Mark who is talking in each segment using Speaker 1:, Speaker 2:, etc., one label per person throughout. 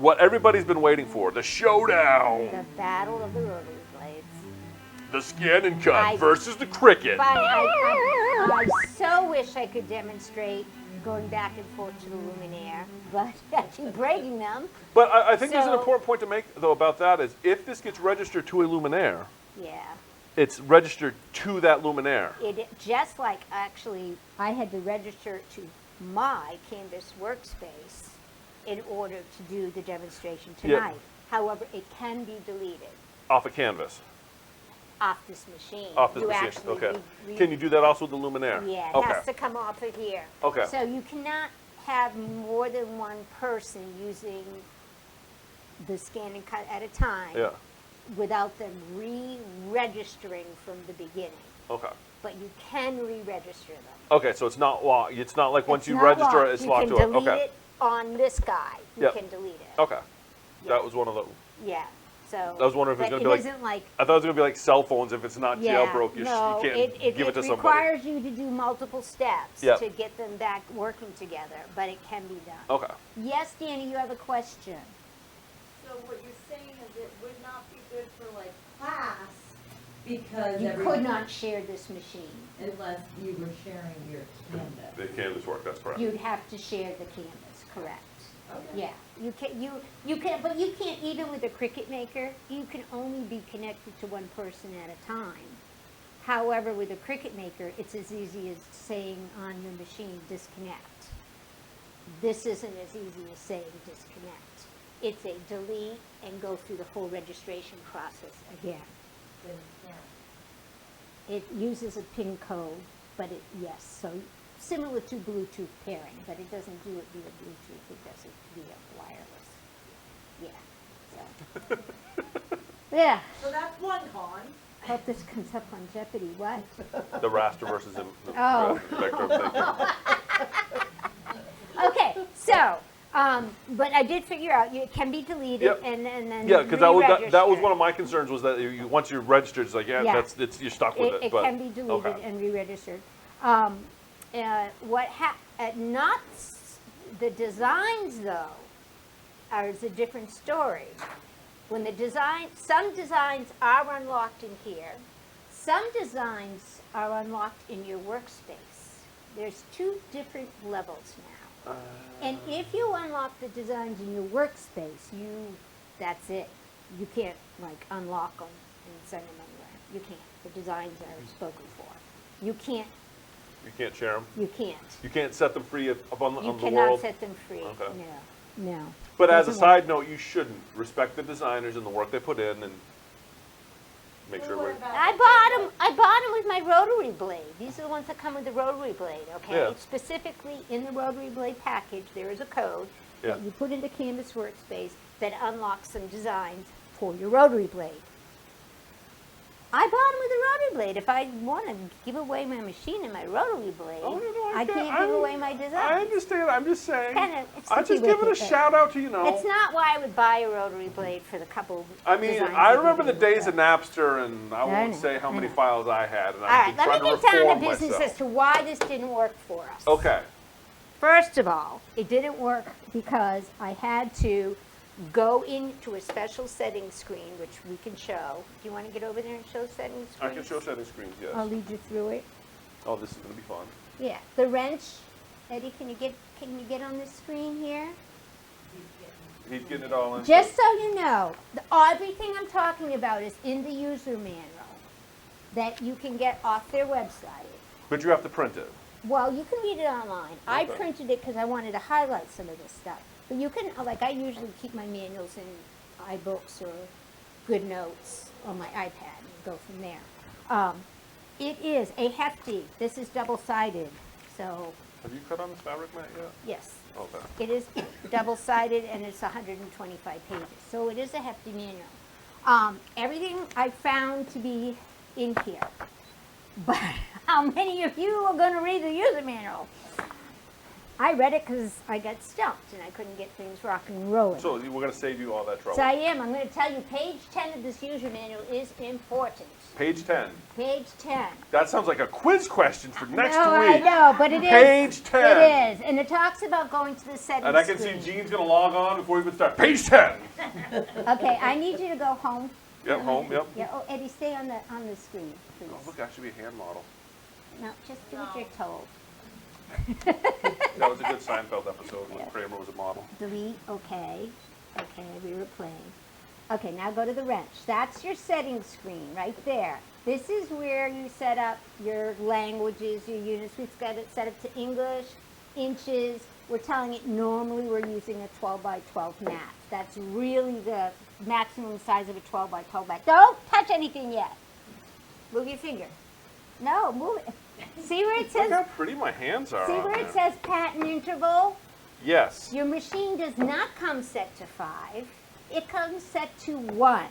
Speaker 1: what everybody's been waiting for, the showdown.
Speaker 2: The battle of the rotary blades.
Speaker 1: The ScanNcut versus the Cricut.
Speaker 2: I so wish I could demonstrate going back and forth to the luminaire, but I keep breaking them.
Speaker 1: But I think there's an important point to make, though, about that is if this gets registered to a luminaire,
Speaker 2: yeah,
Speaker 1: it's registered to that luminaire.
Speaker 2: Just like, actually, I had to register it to my Canvas workspace in order to do the demonstration tonight. However, it can be deleted.
Speaker 1: Off of Canvas?
Speaker 2: Off this machine.
Speaker 1: Off this machine, okay. Can you do that also with the luminaire?
Speaker 2: Yeah, it has to come off of here.
Speaker 1: Okay.
Speaker 2: So you cannot have more than one person using the ScanNcut at a time without them re-registering from the beginning.
Speaker 1: Okay.
Speaker 2: But you can re-register them.
Speaker 1: Okay, so it's not locked. It's not like once you register it, it's locked to it.
Speaker 2: You can delete it on this guy. You can delete it.
Speaker 1: Okay. That was one of the...
Speaker 2: Yeah. So
Speaker 1: I was wondering if it was going to be like... I thought it was going to be like cell phones. If it's not jailbroke, you can't give it to somebody.
Speaker 2: It requires you to do multiple steps to get them back working together, but it can be done.
Speaker 1: Okay.
Speaker 2: Yes, Danny, you have a question.
Speaker 3: So what you're saying is it would not be good for like class because
Speaker 2: you could not share this machine
Speaker 3: unless you were sharing your Canvas.
Speaker 1: The Canvas work, that's correct.
Speaker 2: You'd have to share the Canvas, correct?
Speaker 3: Okay.
Speaker 2: Yeah, you can, but you can't, even with a Cricut Maker, you can only be connected to one person at a time. However, with a Cricut Maker, it's as easy as saying on your machine, disconnect. This isn't as easy as saying disconnect. It's a delete and go through the whole registration process again. It uses a PIN code, but so similar to Bluetooth pairing, but it doesn't do it via Bluetooth, it does it via wireless. Yeah, so. Yeah.
Speaker 3: So that's one con.
Speaker 2: Hope this comes up on Jeopardy. What?
Speaker 1: The raster versus the vector of thinking.
Speaker 2: Okay, so, but I did figure out it can be deleted and then
Speaker 1: because that was one of my concerns was that once you're registered, it's like you're stuck with it.
Speaker 2: It can be deleted and re-registered. Not the designs though, is a different story. When some designs are unlocked in here, some designs are unlocked in your workspace. There's two different levels now. And if you unlock the designs in your workspace, that's it. You can't like unlock them and send them anywhere. You can't. The designs are spoken for. You can't.
Speaker 1: You can't share them?
Speaker 2: You can't.
Speaker 1: You can't set them free up on the world?
Speaker 2: You cannot set them free.
Speaker 1: Okay.
Speaker 2: No.
Speaker 1: But as a side note, you shouldn't. Respect the designers and the work they put in and make sure we're...
Speaker 2: I bought them with my rotary blade. These are the ones that come with the rotary blade, okay?
Speaker 1: Yeah.
Speaker 2: Specifically in the rotary blade package, there is a code that you put into Canvas Workspace that unlocks some designs for your rotary blade. I bought them with a rotary blade. If I want to give away my machine and my rotary blade, I can't give away my design.
Speaker 1: I understand. I'm just saying.
Speaker 2: I
Speaker 1: just give it a shout out to,
Speaker 2: It's not why I would buy a rotary blade for the couple designs
Speaker 1: I remember the days of Napster, and I won't say how many files I had. And
Speaker 2: all right, let me get down to business as to why this didn't work for us.
Speaker 1: Okay.
Speaker 2: First of all, it didn't work because I had to go into a special settings screen, which we can show. Do you want to get over there and show settings screens?
Speaker 1: I can show settings screens, yes.
Speaker 2: I'll lead you through it.
Speaker 1: Oh, this is going to be fun.
Speaker 2: Yeah, the wrench. Eddie, can you get on this screen here?
Speaker 1: He's getting it all in.
Speaker 2: Just so you know, everything I'm talking about is in the user manual that you can get off their website.
Speaker 1: But you have to print it.
Speaker 2: Well, you can read it online. I printed it because I wanted to highlight some of this stuff. But you can, like I usually keep my manuals in iBooks or GoodNotes on my iPad and go from there. It is a hefty. This is double-sided, so.
Speaker 1: Have you cut on this fabric mat yet?
Speaker 2: Yes.
Speaker 1: Okay.
Speaker 2: It is double-sided and it's 125 pages, so it is a hefty manual. Everything I found to be in here, but how many of you are going to read the user manual? I read it because I got stumped and I couldn't get things rocking and rolling.
Speaker 1: So we're going to save you all that trouble.
Speaker 2: So I am. I'm going to tell you, page 10 of this user manual is important.
Speaker 1: Page 10.
Speaker 2: Page 10.
Speaker 1: That sounds like a quiz question for next
Speaker 2: No,
Speaker 1: week.
Speaker 2: I know, but it is.
Speaker 1: Page 10.
Speaker 2: It is. And it talks about going to the settings
Speaker 1: And I can
Speaker 2: screen.
Speaker 1: see Jean's going to log on before we even start. Page 10.
Speaker 2: Okay, I need you to go home.
Speaker 1: Yep, home, yep.
Speaker 2: Yeah, oh, Eddie, stay on the screen, please.
Speaker 1: Oh, look, that should be a hand model.
Speaker 2: No, just do what you're told.
Speaker 1: That was a good Seinfeld episode when Kramer was a model.
Speaker 2: Delete, okay. Okay, we were playing. Okay, now go to the wrench. That's your settings screen right there. This is where you set up your languages, your units. We've got it set up to English, inches. We're telling it normally we're using a 12 by 12 mat. That's really the maximum size of a 12 by 12 mat. Don't touch anything yet. Move your finger. No, move it. See where it
Speaker 1: Look
Speaker 2: says,
Speaker 1: how pretty my hands are
Speaker 2: see
Speaker 1: on
Speaker 2: where
Speaker 1: there.
Speaker 2: it says pattern interval?
Speaker 1: Yes.
Speaker 2: Your machine does not come set to 5. It comes set to 1.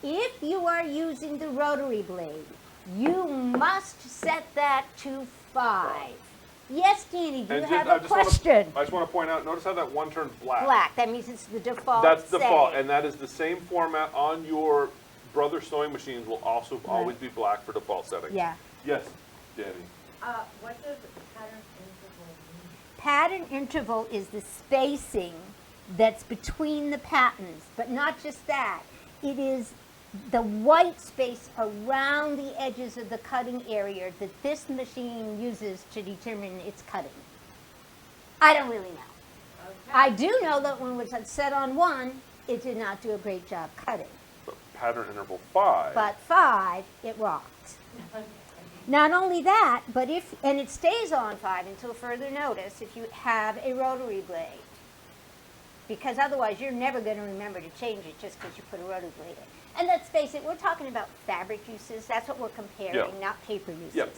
Speaker 2: If you are using the rotary blade, you must set that to 5. Yes, Danny, do you have a question?
Speaker 1: I just want to point out, notice how that one turns black.
Speaker 2: Black, that means it's the default
Speaker 1: That's default,
Speaker 2: setting.
Speaker 1: and that is the same format on your brother sewing machines will also always be black for default settings.
Speaker 2: Yeah.
Speaker 1: Yes, Danny.
Speaker 3: What does pattern interval mean?
Speaker 2: Pattern interval is the spacing that's between the patterns, but not just that. It is the white space around the edges of the cutting area that this machine uses to determine its cutting. I don't really know.
Speaker 3: Okay.
Speaker 2: I do know that when it was set on 1, it did not do a great job cutting.
Speaker 1: But pattern interval 5.
Speaker 2: But 5, it rocked. Not only that, but and it stays on 5 until further notice if you have a rotary blade. Because otherwise you're never going to remember to change it just because you put a rotary blade in. And let's face it, we're talking about fabric uses. That's what we're comparing, not paper uses.
Speaker 1: Yep.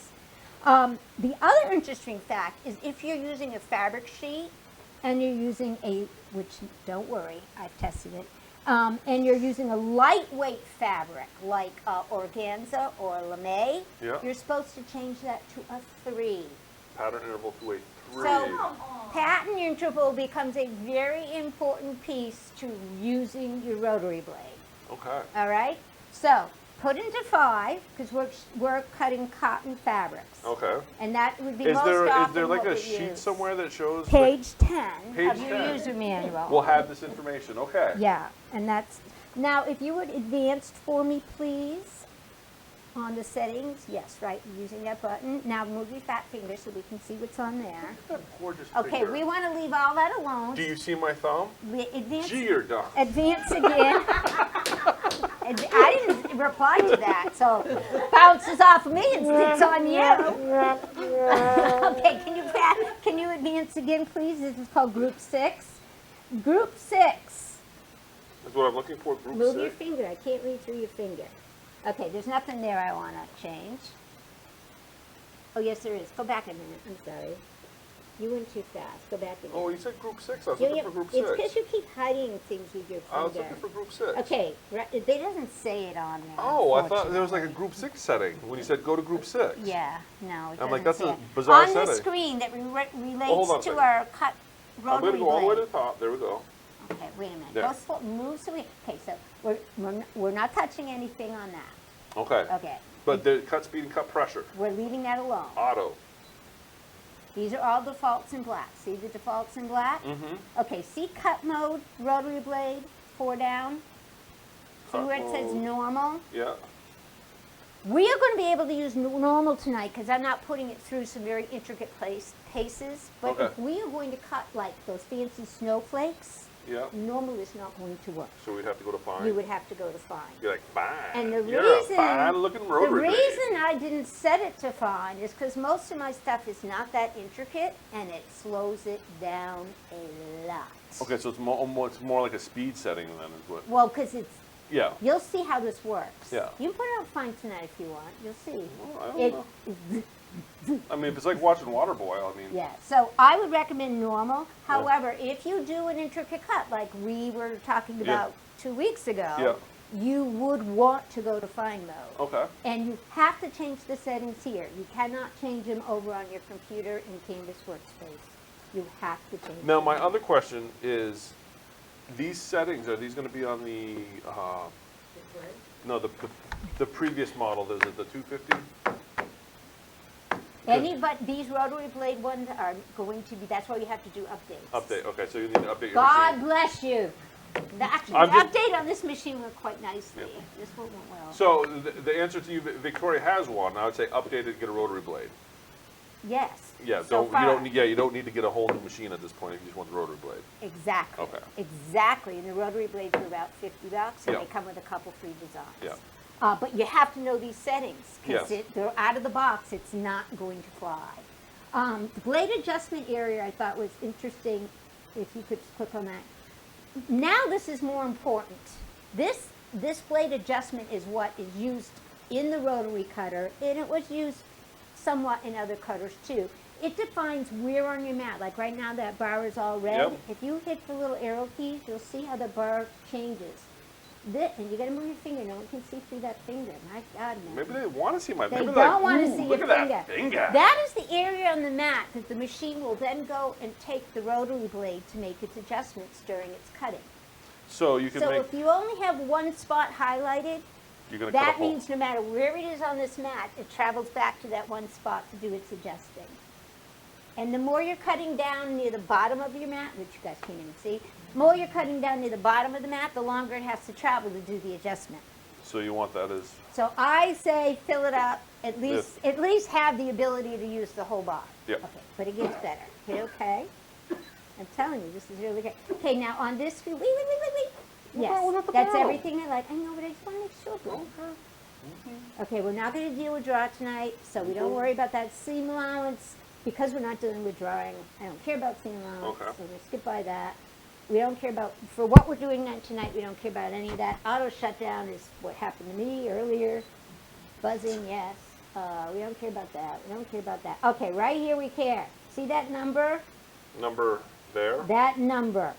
Speaker 2: The other interesting fact is if you're using a fabric sheet and you're using which don't worry, I've tested it, and you're using a lightweight fabric like organza or lame, you're supposed to change that to a 3.
Speaker 1: Pattern interval to a 3.
Speaker 2: So pattern interval becomes a very important piece to using your rotary blade.
Speaker 1: Okay.
Speaker 2: All right? So put into 5 because we're cutting cotton fabrics.
Speaker 1: Okay.
Speaker 2: And that would be
Speaker 1: Is
Speaker 2: most
Speaker 1: there
Speaker 2: often
Speaker 1: like
Speaker 2: what
Speaker 1: a
Speaker 2: we
Speaker 1: sheet
Speaker 2: use.
Speaker 1: somewhere that shows
Speaker 2: Page 10
Speaker 1: Page
Speaker 2: of your
Speaker 1: 10.
Speaker 2: user manual.
Speaker 1: we'll have this information? Okay.
Speaker 2: Yeah, and that's, now if you would advance for me, please, on the settings. Yes, right, using that button. Now move your fat finger so we can see what's on there.
Speaker 1: That gorgeous
Speaker 2: Okay,
Speaker 1: finger.
Speaker 2: we want to leave all that alone.
Speaker 1: Do you see my thumb?
Speaker 2: Advance,
Speaker 1: Gee, you're dumb.
Speaker 2: advance again. I didn't reply to that, so bounces off of me and sticks on you. Okay, can you advance again, please? This is called Group 6. Group 6.
Speaker 1: That's what I'm looking for. Group
Speaker 2: Move
Speaker 1: 6.
Speaker 2: your finger. I can't read through your finger. Okay, there's nothing there I want to change. Oh, yes, there is. Go back a minute. I'm sorry. You went too fast. Go back a minute.
Speaker 1: Oh, you said group 6. I was
Speaker 2: Yeah,
Speaker 1: looking
Speaker 2: yeah,
Speaker 1: for group
Speaker 2: it's
Speaker 1: 6.
Speaker 2: because you keep hiding things with your finger.
Speaker 1: I was looking for group 6.
Speaker 2: Okay, it doesn't say it on there.
Speaker 1: Oh, I thought there was like a
Speaker 2: unfortunately.
Speaker 1: group 6 setting when you said go to group 6.
Speaker 2: Yeah, no, it
Speaker 1: I'm like,
Speaker 2: doesn't
Speaker 1: that's
Speaker 2: say
Speaker 1: a
Speaker 2: it.
Speaker 1: bizarre
Speaker 2: On the
Speaker 1: setting.
Speaker 2: screen that
Speaker 1: hold on
Speaker 2: relates
Speaker 1: a
Speaker 2: to
Speaker 1: second.
Speaker 2: our cut
Speaker 1: I'm going
Speaker 2: rotary
Speaker 1: to go all the way to
Speaker 2: blade.
Speaker 1: the top. There we go.
Speaker 2: Okay, wait a minute.
Speaker 1: There.
Speaker 2: Go slow, move so we, okay, so we're not touching anything on that.
Speaker 1: Okay.
Speaker 2: Okay,
Speaker 1: But the cut speed and cut pressure.
Speaker 2: we're leaving that alone.
Speaker 1: Auto.
Speaker 2: These are all defaults in black. See the defaults in black?
Speaker 1: Mm-hmm.
Speaker 2: Okay, see cut mode, rotary blade, 4 down. See
Speaker 1: Cut
Speaker 2: where it says
Speaker 1: mode.
Speaker 2: normal?
Speaker 1: Yeah.
Speaker 2: We are going to be able to use normal tonight because I'm not putting it through some very intricate paces. But
Speaker 1: Okay.
Speaker 2: if we are going to cut like those fancy snowflakes,
Speaker 1: Yeah.
Speaker 2: normal is not going to work.
Speaker 1: So we'd have to go to fine.
Speaker 2: You would have to go to fine.
Speaker 1: You're like, fine.
Speaker 2: And the
Speaker 1: You're
Speaker 2: reason,
Speaker 1: a fine looking
Speaker 2: the
Speaker 1: rotary blade.
Speaker 2: reason I didn't set it to fine is because most of my stuff is not that intricate and it slows it down a lot.
Speaker 1: Okay, so it's more like a speed setting then is what.
Speaker 2: Well, because it's,
Speaker 1: Yeah.
Speaker 2: you'll see how this works.
Speaker 1: Yeah.
Speaker 2: You can put it on fine tonight if you want. You'll see.
Speaker 1: Well, I don't
Speaker 2: It,
Speaker 1: know. I mean, if it's like watching water boil, I mean.
Speaker 2: yeah, so I would recommend normal. However, if you do an intricate cut like we were talking
Speaker 1: Yeah.
Speaker 2: about 2 weeks ago,
Speaker 1: Yeah.
Speaker 2: you would want to go to fine mode.
Speaker 1: Okay.
Speaker 2: And you have to change the settings here. You cannot change them over on your computer in Canvas Workspace. You have to change them.
Speaker 1: Now, my other question is, these settings, are these going to be on the, no, the previous model, is it the 250?
Speaker 2: But these rotary blade ones are going to be, that's why you have to do updates.
Speaker 1: Update, okay, so you need to update your
Speaker 2: God
Speaker 1: machine.
Speaker 2: bless you. Actually,
Speaker 1: I'm
Speaker 2: the
Speaker 1: just-
Speaker 2: update on this machine went quite nicely.
Speaker 1: Yeah.
Speaker 2: This one went well.
Speaker 1: So the answer to you, Victoria has one. I would say update it, get a rotary blade.
Speaker 2: Yes.
Speaker 1: Yeah,
Speaker 2: so
Speaker 1: you
Speaker 2: far.
Speaker 1: don't need, you don't need to get a whole new machine at this point if you just want the rotary blade.
Speaker 2: Exactly.
Speaker 1: Okay.
Speaker 2: Exactly. And the rotary blades are about $50, and
Speaker 1: Yeah.
Speaker 2: they come with a couple free designs.
Speaker 1: Yeah.
Speaker 2: But you have to know these settings because
Speaker 1: Yes.
Speaker 2: they're out of the box. It's not going to fly. The blade adjustment area I thought was interesting. If you could click on that. Now this is more important. This blade adjustment is what is used in the rotary cutter, and it was used somewhat in other cutters too. It defines where on your mat. Like right now that bar is all red.
Speaker 1: Yep.
Speaker 2: If you hit the little arrow keys, you'll see how the bar changes. And you gotta move your finger. No one can see through that finger. My God, man.
Speaker 1: Maybe they want to see my,
Speaker 2: They
Speaker 1: maybe
Speaker 2: don't
Speaker 1: they're like,
Speaker 2: want to
Speaker 1: "Ooh,
Speaker 2: see
Speaker 1: look
Speaker 2: your
Speaker 1: at
Speaker 2: finger.
Speaker 1: that finger.
Speaker 2: That is the area on the mat that the machine will then go and take the rotary blade to make its adjustments during its cutting.
Speaker 1: So you can
Speaker 2: So
Speaker 1: make,
Speaker 2: if you only have one spot highlighted,
Speaker 1: you're going to cut a
Speaker 2: that
Speaker 1: hole.
Speaker 2: means no matter where it is on this mat, it travels back to that one spot to do its adjusting. And the more you're cutting down near the bottom of your mat, which you guys can't even see, the more you're cutting down near the bottom of the mat, the longer it has to travel to do the adjustment.
Speaker 1: So you want that as,
Speaker 2: So I say fill it up, at least have the ability to use the whole bar.
Speaker 1: Yep.
Speaker 2: Okay, but it gets better. Hit okay. I'm telling you, this is really great. Okay, now on this screen, wait. Yes, that's everything I like. I know, but I just want to make sure. Okay, we're not going to deal with draw tonight, so we don't worry about that seam allowance. Because we're not dealing with drawing, I don't care about seam allowance,
Speaker 1: Okay.
Speaker 2: so we're going to skip by that. We don't care about, for what we're doing tonight, we don't care about any of that. Auto shutdown is what happened to me earlier. Buzzing, yes. We don't care about that. We don't care about that. Okay, right here we care. See that number?
Speaker 1: number there,
Speaker 2: That number.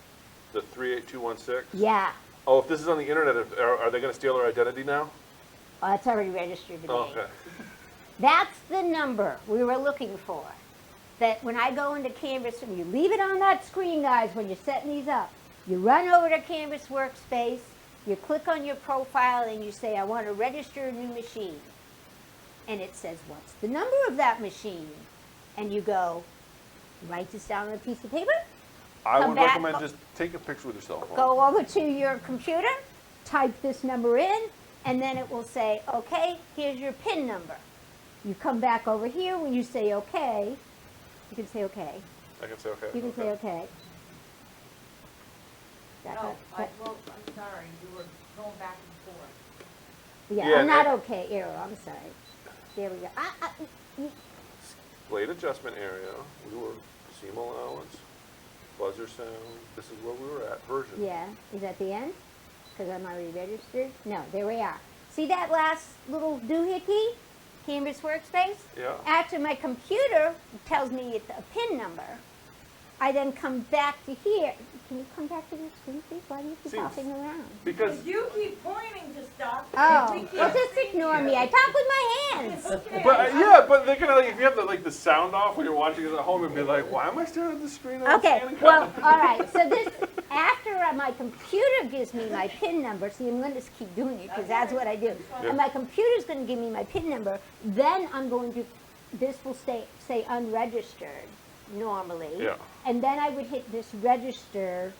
Speaker 1: the 38216?
Speaker 2: Yeah.
Speaker 1: Oh, if this is on the internet, are they going to steal our identity now?
Speaker 2: Oh, that's already registered to me.
Speaker 1: Oh, okay.
Speaker 2: That's the number we were looking for. That when I go into Canvas, and you leave it on that screen, guys, when you're setting these up. You run over to Canvas Workspace, you click on your profile, and you say, I want to register a new machine. And it says, what's the number of that machine? And you go, write this down on a piece of paper,
Speaker 1: I
Speaker 2: Come
Speaker 1: would
Speaker 2: back,
Speaker 1: recommend just take a picture with your cell phone.
Speaker 2: go over to your computer, type this number in, and then it will say, okay, here's your PIN number. You come back over here, when you say okay, you can say okay.
Speaker 1: I can say okay.
Speaker 2: You can say okay.
Speaker 3: No, well, I'm sorry, you were going back and forth.
Speaker 2: Yeah,
Speaker 1: Yeah,
Speaker 2: I'm not
Speaker 1: and-
Speaker 2: okay, arrow, I'm sorry. There we go.
Speaker 1: Blade adjustment area, we were seam allowance, buzzer sound. This is where we were at, version.
Speaker 2: Yeah, is that the end? Because I'm already registered? No, there we are. See that last little doohickey? Canvas Workspace?
Speaker 1: Yeah.
Speaker 2: After my computer tells me it's a PIN number, I then come back to here. Can you come back to this screen, please? Why do you keep
Speaker 1: Seems-
Speaker 2: hopping around?
Speaker 1: Because,
Speaker 3: You keep pointing to stuff.
Speaker 2: Oh,
Speaker 3: and we keep
Speaker 2: well, just ignore me. I talk with my hands.
Speaker 3: Okay.
Speaker 1: but yeah, but they're gonna like if you have the sound off when you're watching it at home, it'd be like, why am I staring at the screen? on
Speaker 2: Okay,
Speaker 1: ScanNcut?
Speaker 2: well, all right. So this, after my computer gives me my PIN number, see, I'm going to just keep doing it because that's what I do.
Speaker 1: Yeah.
Speaker 2: And my computer's going to give me my PIN number. Then I'm going to, this will say unregistered normally.
Speaker 1: Yeah.
Speaker 2: And then I would hit this register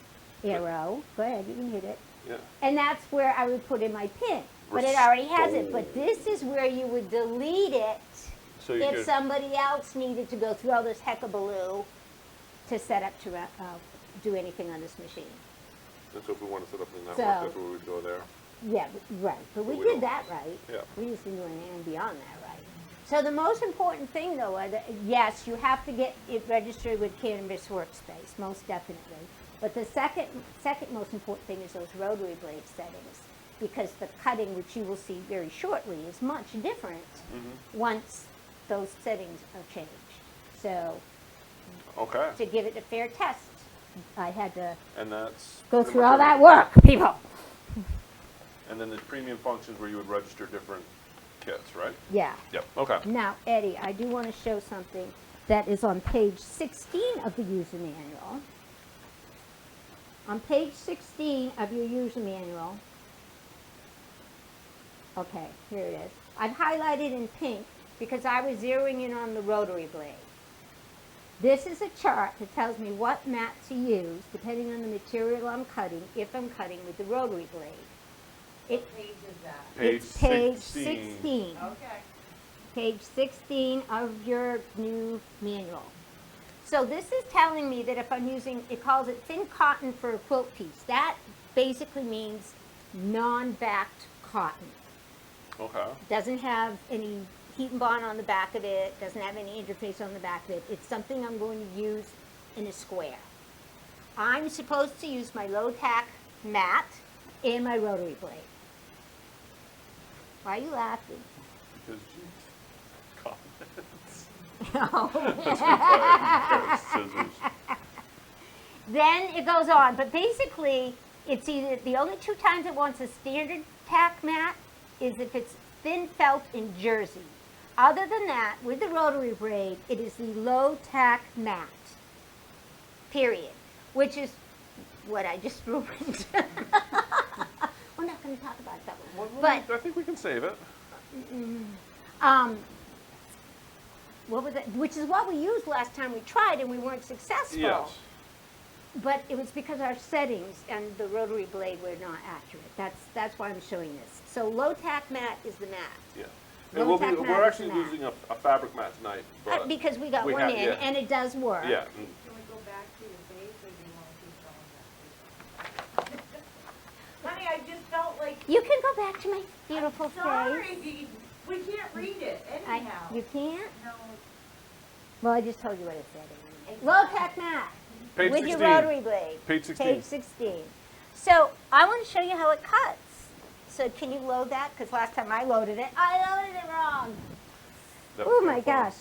Speaker 2: arrow. Go ahead, you can hit it.
Speaker 1: Yeah.
Speaker 2: And that's where I would put in my PIN. But it already has it. But this is where you would delete it
Speaker 1: So you
Speaker 2: if
Speaker 1: could,
Speaker 2: somebody else needed to go through all this heckabaloo to set up to do anything on this machine.
Speaker 1: and so if we want to set up the network,
Speaker 2: So-
Speaker 1: that's where we would go there.
Speaker 2: Yeah, right. But we
Speaker 1: we
Speaker 2: did
Speaker 1: don't.
Speaker 2: that right.
Speaker 1: Yeah.
Speaker 2: We just didn't do anything beyond that right. So the most important thing, though, yes, you have to get it registered with Canvas Workspace, most definitely. But the second most important thing is those rotary blade settings, because the cutting, which you will see very shortly, is much different once those settings are changed. So
Speaker 1: Okay.
Speaker 2: to give it a fair test, I had to
Speaker 1: And that's
Speaker 2: go
Speaker 1: pretty
Speaker 2: through
Speaker 1: much
Speaker 2: all that
Speaker 1: everything.
Speaker 2: work, people.
Speaker 1: And then there's premium functions where you would register different kits, right?
Speaker 2: Yeah.
Speaker 1: Yep, okay.
Speaker 2: Now, Eddie, I do want to show something that is on page 16 of the user manual. On page 16 of your user manual, okay, here it is. I've highlighted in pink because I was zeroing in on the rotary blade. This is a chart that tells me what mat to use depending on the material I'm cutting, if I'm cutting with the rotary blade.
Speaker 3: What page is that?
Speaker 1: Page
Speaker 2: It's page
Speaker 1: 16.
Speaker 2: 16.
Speaker 3: Okay.
Speaker 2: Page 16 of your new manual. So this is telling me that if I'm using, it calls it thin cotton for a quilt piece. That basically means non-backed cotton.
Speaker 1: Okay.
Speaker 2: Doesn't have any heat and bond on the back of it, doesn't have any interface on the back of it. It's something I'm going to use in a square. I'm supposed to use my low tack mat and my rotary blade. Why are you laughing?
Speaker 1: Because comments.
Speaker 2: No.
Speaker 1: That's required. Scissors.
Speaker 2: Then it goes on, but basically, it's either, the only two times it wants a standard tack mat is if it's thin felt in jersey. Other than that, with the rotary blade, it is the low tack mat, period, which is what I just ruined. We're not going to talk about that one. But
Speaker 1: I think we can save it.
Speaker 2: what was it? Which is what we used last time we tried, and we weren't successful.
Speaker 1: Yes.
Speaker 2: But it was because our settings and the rotary blade were not accurate. That's why I'm showing this. So low tack mat is the mat.
Speaker 1: Yeah.
Speaker 2: Low
Speaker 1: And we'll
Speaker 2: tack
Speaker 1: be,
Speaker 2: mat
Speaker 1: we're
Speaker 2: is
Speaker 1: actually
Speaker 2: the mat.
Speaker 1: losing a fabric mat tonight. But
Speaker 2: Because we got
Speaker 1: we
Speaker 2: one
Speaker 1: have-
Speaker 2: in,
Speaker 1: yeah.
Speaker 2: and it does work.
Speaker 1: Yeah.
Speaker 3: Can we go back to your base, or do you want to keep going that? Honey, I just felt like.
Speaker 2: You can go back to my beautiful face.
Speaker 3: Sorry, we can't read it anyhow.
Speaker 2: You can't?
Speaker 3: No.
Speaker 2: Well, I just told you what it said. Low tack mat
Speaker 1: Page
Speaker 2: with
Speaker 1: 16.
Speaker 2: your rotary blade.
Speaker 1: Page 16.
Speaker 2: Page 16. So I want to show you how it cuts. So can you load that? Because last time I loaded it wrong.
Speaker 1: That was
Speaker 2: Oh
Speaker 1: kinda
Speaker 2: my
Speaker 1: fun.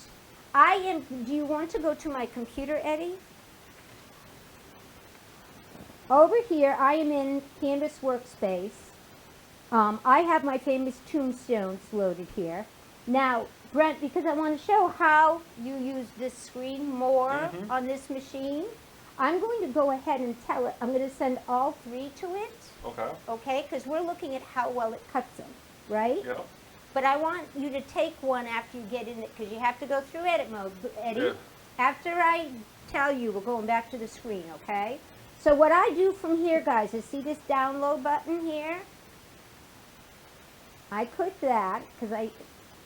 Speaker 2: gosh. Do you want to go to my computer, Eddie? Over here, I am in Canvas Workspace. I have my famous tombstones loaded here. Now, Brent, because I want to show how you use this screen more on this machine, I'm going to go ahead and tell it. I'm going to send all three to it,
Speaker 1: Okay.
Speaker 2: okay? Because we're looking at how well it cuts them, right?
Speaker 1: Yeah.
Speaker 2: But I want you to take one after you get in it, because you have to go through edit mode, Eddie.
Speaker 1: Yeah.
Speaker 2: After I tell you, we're going back to the screen, okay? So what I do from here, guys, is see this download button here? I click that, because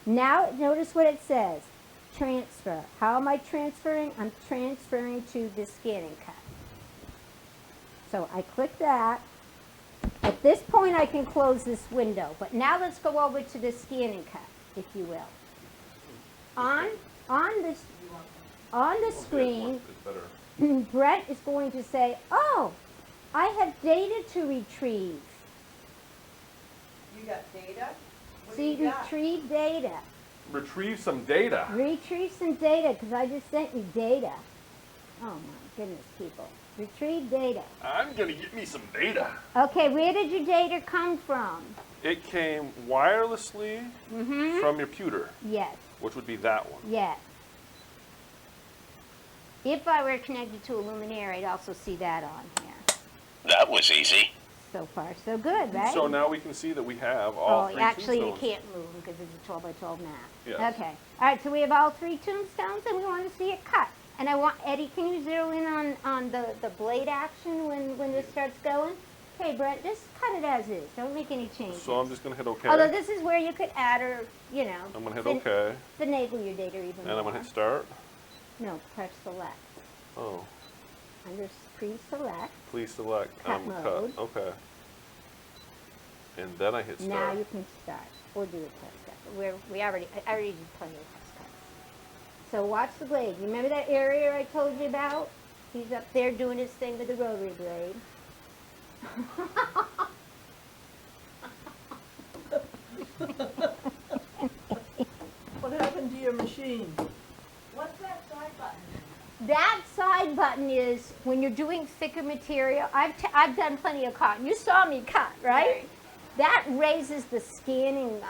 Speaker 2: now notice what it says. Transfer. How am I transferring? I'm transferring to the ScanNcut. So I click that. At this point, I can close this window. But now let's go over to the ScanNcut, if you will. On the screen,
Speaker 1: It's better.
Speaker 2: Brent is going to say, "Oh, I have data to retrieve."
Speaker 3: You got data? What do
Speaker 2: See,
Speaker 3: you got?
Speaker 2: retrieve data.
Speaker 1: Retrieve some data.
Speaker 2: Retrieve some data, because I just sent you data. Oh my goodness, people. Retrieve data.
Speaker 1: I'm going to get me some data.
Speaker 2: Okay, where did your data come from?
Speaker 1: It came wirelessly from your pewter,
Speaker 2: Yes,
Speaker 1: which would be that one.
Speaker 2: yes. If I were connected to a luminaire, I'd also see that on here.
Speaker 4: That was easy.
Speaker 2: So far, so good, right?
Speaker 1: So now we can see that we have all three
Speaker 2: actually, you
Speaker 1: tombstones.
Speaker 2: can't move because it's a 12 by 12 mat.
Speaker 1: Yes.
Speaker 2: Okay. All right, so we have all three tombstones, and we want to see it cut. And I want, Eddie, can you zero in on the blade action when this starts going? Okay, Brent, just cut it as is. Don't make any changes.
Speaker 1: So I'm just going to hit OK.
Speaker 2: Although this is where you could add or, you know.
Speaker 1: I'm going to hit OK.
Speaker 2: Finagle your data even
Speaker 1: And
Speaker 2: more.
Speaker 1: I'm going to hit Start.
Speaker 2: No, press select.
Speaker 1: Oh,
Speaker 2: Under pre-select.
Speaker 1: please select
Speaker 2: Cut
Speaker 1: cut.
Speaker 2: mode.
Speaker 1: OK. And then I hit Start.
Speaker 2: Now you can start. Or do a test cut. I already did plenty of test cuts. So watch the blade. You remember that area I told you about? He's up there doing his thing with the rotary blade.
Speaker 5: What happened to your machine?
Speaker 3: What's that side button?
Speaker 2: That side button is when you're doing thicker material. I've done plenty of cotton. You saw me cut, right? that raises the scanning,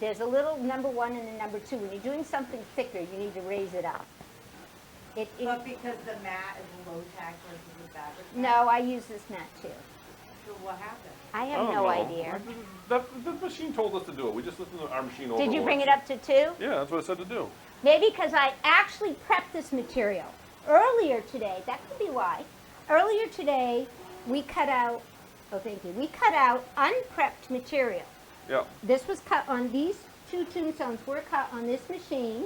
Speaker 2: there's a little number 1 and a number 2. When you're doing something thicker, you need to raise it up.
Speaker 3: But because the mat is low tack versus the fabric mat?
Speaker 2: No, I use this mat too.
Speaker 3: So what happened?
Speaker 2: I
Speaker 1: I
Speaker 2: have
Speaker 1: don't
Speaker 2: no
Speaker 1: know.
Speaker 2: idea.
Speaker 1: The machine told us to do it. We just listened to our machine overlords.
Speaker 2: Did you bring it up to 2?
Speaker 1: Yeah, that's what it said to do.
Speaker 2: Maybe because I actually prepped this material. Earlier today, that could be why. Earlier today, we cut out, oh thank you, we cut out unprepped material.
Speaker 1: Yeah.
Speaker 2: This was cut on, these 2 tombstones were cut on this machine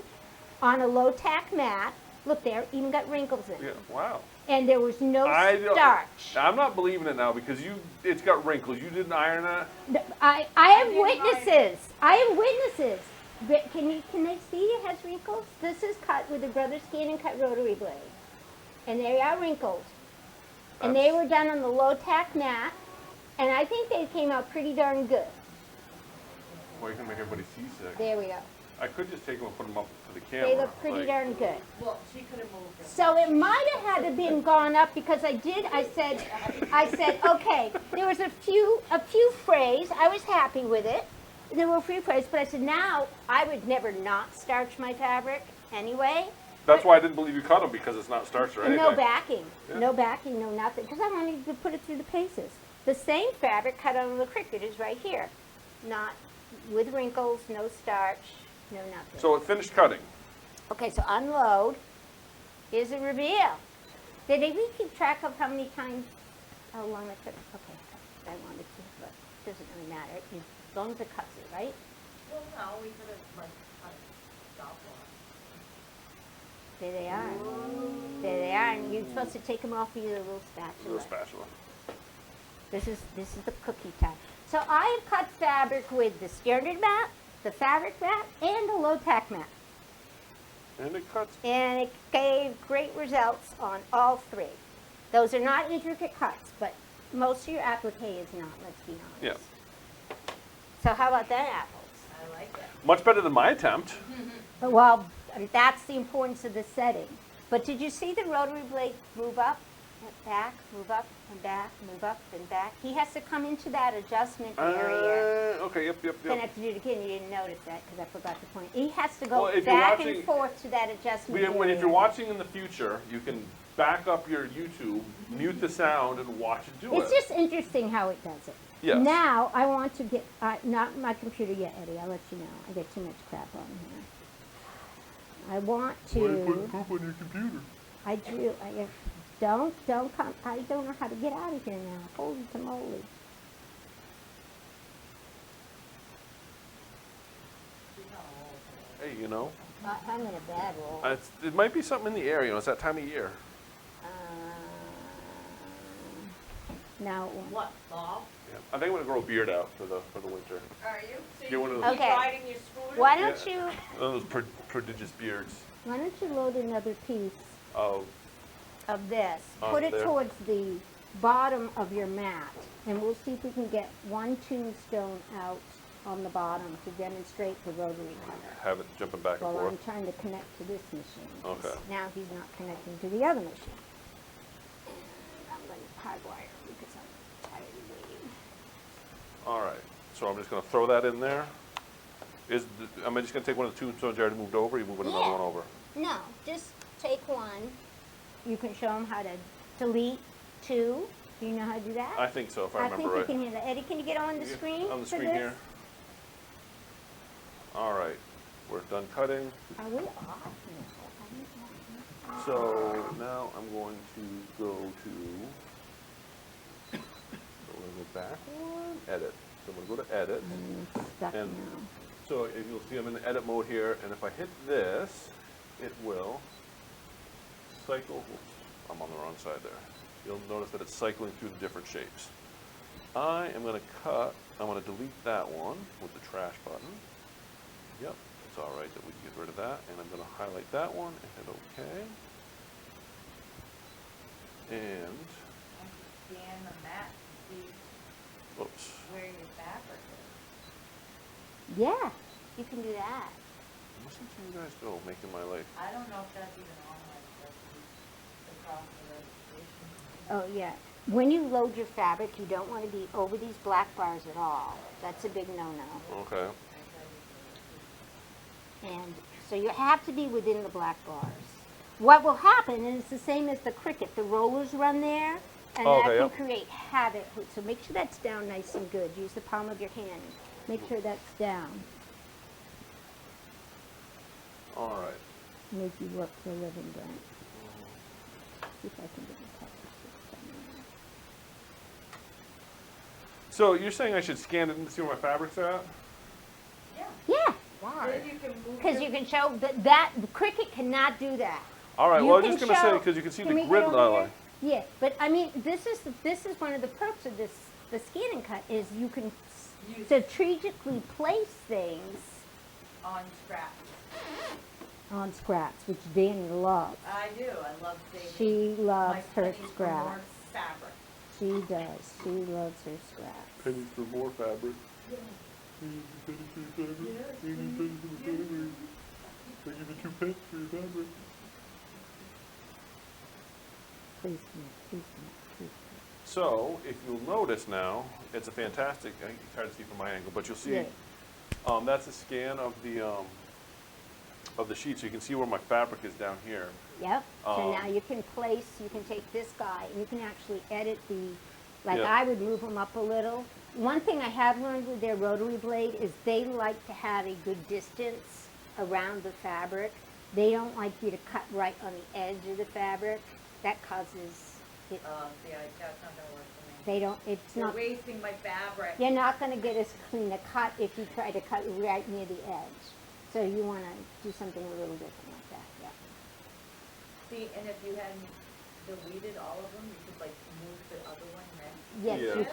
Speaker 2: on a low tack mat. Look there, even got wrinkles in
Speaker 1: Yeah.
Speaker 2: it.
Speaker 1: Wow.
Speaker 2: And there was no
Speaker 1: I don't-
Speaker 2: starch.
Speaker 1: I'm not believing it now because it's got wrinkles. You didn't iron that?
Speaker 2: I have witnesses. I have witnesses. But can they see it has wrinkles? This is cut with a Brothers ScanNcut rotary blade. And they are wrinkled. And they were done on the low tack mat. And I think they came out pretty darn good.
Speaker 1: Well, you can make everybody seasick.
Speaker 2: There we go.
Speaker 1: I could just take them and put them up to the camera.
Speaker 2: They look pretty
Speaker 1: like-
Speaker 2: darn good.
Speaker 3: Well, she could have moved it.
Speaker 2: So it might have had to been gone up because I said, okay, there was a few frays. I was happy with it. There were a few frays, but I said, now I would never not starch my fabric anyway.
Speaker 1: That's why I didn't believe you cut them because it's not starched or
Speaker 2: And
Speaker 1: anything.
Speaker 2: no backing,
Speaker 1: Yeah.
Speaker 2: no backing, no nothing, because I wanted to put it through the paces. The same fabric cut on the Cricut is right here. Not with wrinkles, no starch, no nothing.
Speaker 1: So it finished cutting.
Speaker 2: Okay, so unload is a reveal. Did we keep track of how many times, how long it took? Okay, I wanted to, but it doesn't really matter. As long as it cuts it, right?
Speaker 3: Well, no, we could have like cut stop
Speaker 2: There they are. There they are, and you're supposed to take them off with your little spatula.
Speaker 1: Little spatula.
Speaker 2: This is the cookie time. So I have cut fabric with the standard mat, the fabric mat, and the low tack mat.
Speaker 1: And it cuts.
Speaker 2: And it gave great results on all 3. Those are not intricate cuts, but most of your applique is not, let's be honest.
Speaker 1: Yeah.
Speaker 2: So how about that apples?
Speaker 3: I like it.
Speaker 1: Much better than my attempt.
Speaker 2: Well, that's the importance of the setting. But did you see the rotary blade move up, and back, move up, and back, move up, and back? He has to come into that adjustment area.
Speaker 1: Okay, yep.
Speaker 2: Then I have to do it again. You didn't notice that because I forgot to point. He has to go
Speaker 1: Well, if you're
Speaker 2: back
Speaker 1: watching-
Speaker 2: and forth to that adjustment area.
Speaker 1: If you're watching in the future, you can back up your YouTube, mute the sound, and watch it do
Speaker 2: It's
Speaker 1: it.
Speaker 2: just interesting how it does it.
Speaker 1: Yes.
Speaker 2: Now, I want to get, not my computer yet, Eddie, I'll let you know. I get too much crap on here. I want to,
Speaker 1: poop on your computer?
Speaker 2: don't come, I don't know how to get out of here now. Holy moly.
Speaker 1: Hey, you know,
Speaker 2: I'm in a bad roll.
Speaker 1: it might be something in the air. You know, it's that time of year.
Speaker 2: Now,
Speaker 3: What, fall?
Speaker 1: Yeah. I think I'm gonna grow a beard out for the winter.
Speaker 3: Are you? So
Speaker 1: Get
Speaker 3: you
Speaker 1: one of
Speaker 3: can
Speaker 1: those-
Speaker 3: keep
Speaker 2: Okay.
Speaker 3: riding your scooter?
Speaker 2: why don't
Speaker 1: Yeah.
Speaker 2: you,
Speaker 1: One of those prodigious beards
Speaker 2: why don't you load another piece
Speaker 1: of.
Speaker 2: of this?
Speaker 1: On
Speaker 2: Put it
Speaker 1: there.
Speaker 2: towards the bottom of your mat, and we'll see if we can get one tombstone out on the bottom to demonstrate the rotary cutter.
Speaker 1: Have it jumping back and
Speaker 2: Well, I'm
Speaker 1: forth.
Speaker 2: trying to connect to this machine.
Speaker 1: Okay.
Speaker 2: Now he's not connecting to the other machine. And I'm going to hardwire because I'm tired of waiting.
Speaker 1: All right. So I'm just gonna throw that in there. Am I just gonna take one of the tombstones you already moved over? Or you moving another
Speaker 2: Yeah.
Speaker 1: one over?
Speaker 2: No, just take one. You can show him how to delete 2. Do you know how to do that?
Speaker 1: I think so, if I
Speaker 2: I
Speaker 1: remember
Speaker 2: think
Speaker 1: right.
Speaker 2: you can hear that. Eddie, can you get on the
Speaker 1: Yeah,
Speaker 2: screen
Speaker 1: on the
Speaker 2: for
Speaker 1: screen
Speaker 2: this?
Speaker 1: here. All right. We're done cutting.
Speaker 2: Are we off? No.
Speaker 1: So now I'm going to go to. So we're gonna go back one. Edit. So I'm gonna go to edit.
Speaker 2: I'm stuck
Speaker 1: And-
Speaker 2: now.
Speaker 1: So if you'll see, I'm in the edit mode here, and if I hit this, it will cycle. Whoops, I'm on the wrong side there. You'll notice that it's cycling through the different shapes. I am going to cut. I'm going to delete that one with the trash button. Yep, it's all right that we can get rid of that, and I'm going to highlight that one and hit OK. And
Speaker 3: Scan the mat to see
Speaker 1: oops.
Speaker 3: where your fabric is.
Speaker 2: Yeah, you can do that.
Speaker 1: Listen to you guys go, making my life.
Speaker 3: I don't know if that's even on like the across the registration.
Speaker 2: Oh, yeah. when you load your fabric, you don't want to be over these black bars at all. That's a big no-no.
Speaker 1: Okay.
Speaker 2: And so you have to be within the black bars. What will happen, and it's the same as the Cricut, the rollers run there, and
Speaker 1: Oh,
Speaker 2: that
Speaker 1: okay,
Speaker 2: can
Speaker 1: yep.
Speaker 2: create havoc. So make sure that's down nice and good. Use the palm of your hand. Make sure that's down.
Speaker 1: All right.
Speaker 2: Make you work for a living, Brent. See if I can get the top somewhere.
Speaker 1: So you're saying I should scan it and see where my fabric's at?
Speaker 3: Yeah.
Speaker 2: Yeah,
Speaker 1: Why?
Speaker 3: Then you can move
Speaker 2: because
Speaker 3: your-
Speaker 2: you can show that Cricut cannot do that.
Speaker 1: All right.
Speaker 2: You
Speaker 1: Well, I was
Speaker 2: can
Speaker 1: just gonna say
Speaker 2: show-
Speaker 1: because you can see
Speaker 2: Can
Speaker 1: the
Speaker 2: we get
Speaker 1: grid
Speaker 2: over
Speaker 1: line.
Speaker 2: here? Yeah, but I mean, this is one of the perks of this, the ScanNcut is you can
Speaker 3: Use
Speaker 2: strategically place things
Speaker 3: on scraps.
Speaker 2: on scraps, which Danny loves.
Speaker 3: I do, I love saving
Speaker 2: She loves
Speaker 3: my
Speaker 2: her
Speaker 3: pennies for more
Speaker 2: scraps.
Speaker 3: fabric.
Speaker 2: She does. She loves her scraps.
Speaker 1: Pennies for more fabric. Thank you for 2 pence for your fabric.
Speaker 2: Please come please come.
Speaker 1: So, if you'll notice now, it's a fantastic, I think it's hard to see from my angle, but you'll see,
Speaker 2: Yeah.
Speaker 1: that's a scan of the sheet, so you can see where my fabric is down here.
Speaker 2: Yep. So
Speaker 1: Um,
Speaker 2: now you can place, you can take this guy, and you can actually edit like
Speaker 1: Yeah.
Speaker 2: I would move them up a little. One thing I have learned with their rotary blade is they like to have a good distance around the fabric. They don't like you to cut right on the edge of the fabric. That causes,
Speaker 3: See, that's not gonna work for me.
Speaker 2: they don't, it's
Speaker 3: You're
Speaker 2: not,
Speaker 3: wasting my fabric.
Speaker 2: you're not gonna get as clean a cut if you try to cut right near the edge. So you wanna do something a little different like that, yeah.
Speaker 3: See, and if you hadn't deleted all of them, you could like move the other one next.
Speaker 2: Yes,
Speaker 1: Yeah.
Speaker 2: you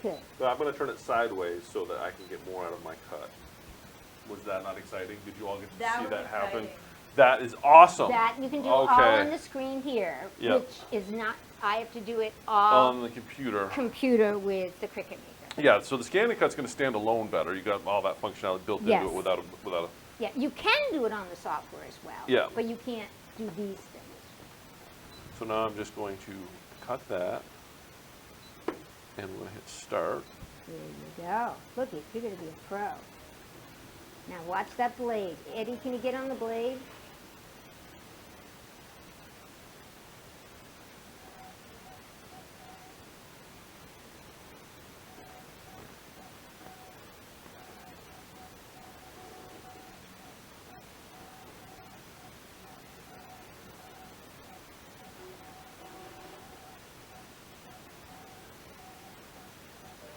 Speaker 2: could.
Speaker 1: So I'm gonna turn it sideways so that I can get more out of my cut. Was that not exciting? Did you all get to
Speaker 3: That
Speaker 1: see
Speaker 3: was
Speaker 1: that happen?
Speaker 3: exciting.
Speaker 1: That is awesome.
Speaker 2: That you can do all
Speaker 1: Okay.
Speaker 2: on the screen here,
Speaker 1: Yep.
Speaker 2: which is not, I have to do it all
Speaker 1: On the computer.
Speaker 2: computer with the Cricut Maker.
Speaker 1: Yeah, so the ScanNcut's gonna stand alone better. You got all that functionality built into
Speaker 2: Yes.
Speaker 1: it without a,
Speaker 2: Yeah, you can do it on the software as well.
Speaker 1: Yeah.
Speaker 2: But you can't do these things.
Speaker 1: so now I'm just going to cut that. And I'm gonna hit start.
Speaker 2: There you go. Look, you're gonna be a pro. Now watch that blade. Eddie, can you get on the blade?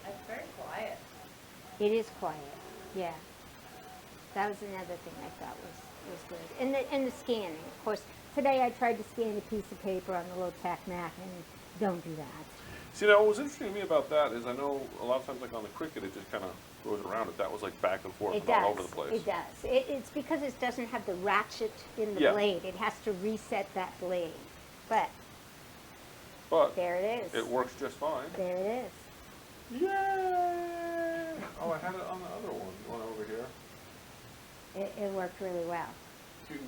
Speaker 3: That's very quiet.
Speaker 2: It is quiet, yeah. That was another thing I thought was good. And the scanning, of course. Today I tried to scan a piece of paper on the low-tack Mac, and don't do that.
Speaker 1: See, now what was interesting to me about that is I know a lot of times like on the Cricut it just kind of goes around it. That was like back and forth
Speaker 2: It
Speaker 1: and all
Speaker 2: does.
Speaker 1: over the place.
Speaker 2: It does. It's because it doesn't have the ratchet in the
Speaker 1: Yeah.
Speaker 2: blade. It has to reset that blade. But
Speaker 1: But
Speaker 2: there it is.
Speaker 1: it works just fine.
Speaker 2: There it is.
Speaker 1: Yay! Oh, I had it on the other one over here.
Speaker 2: It worked really well.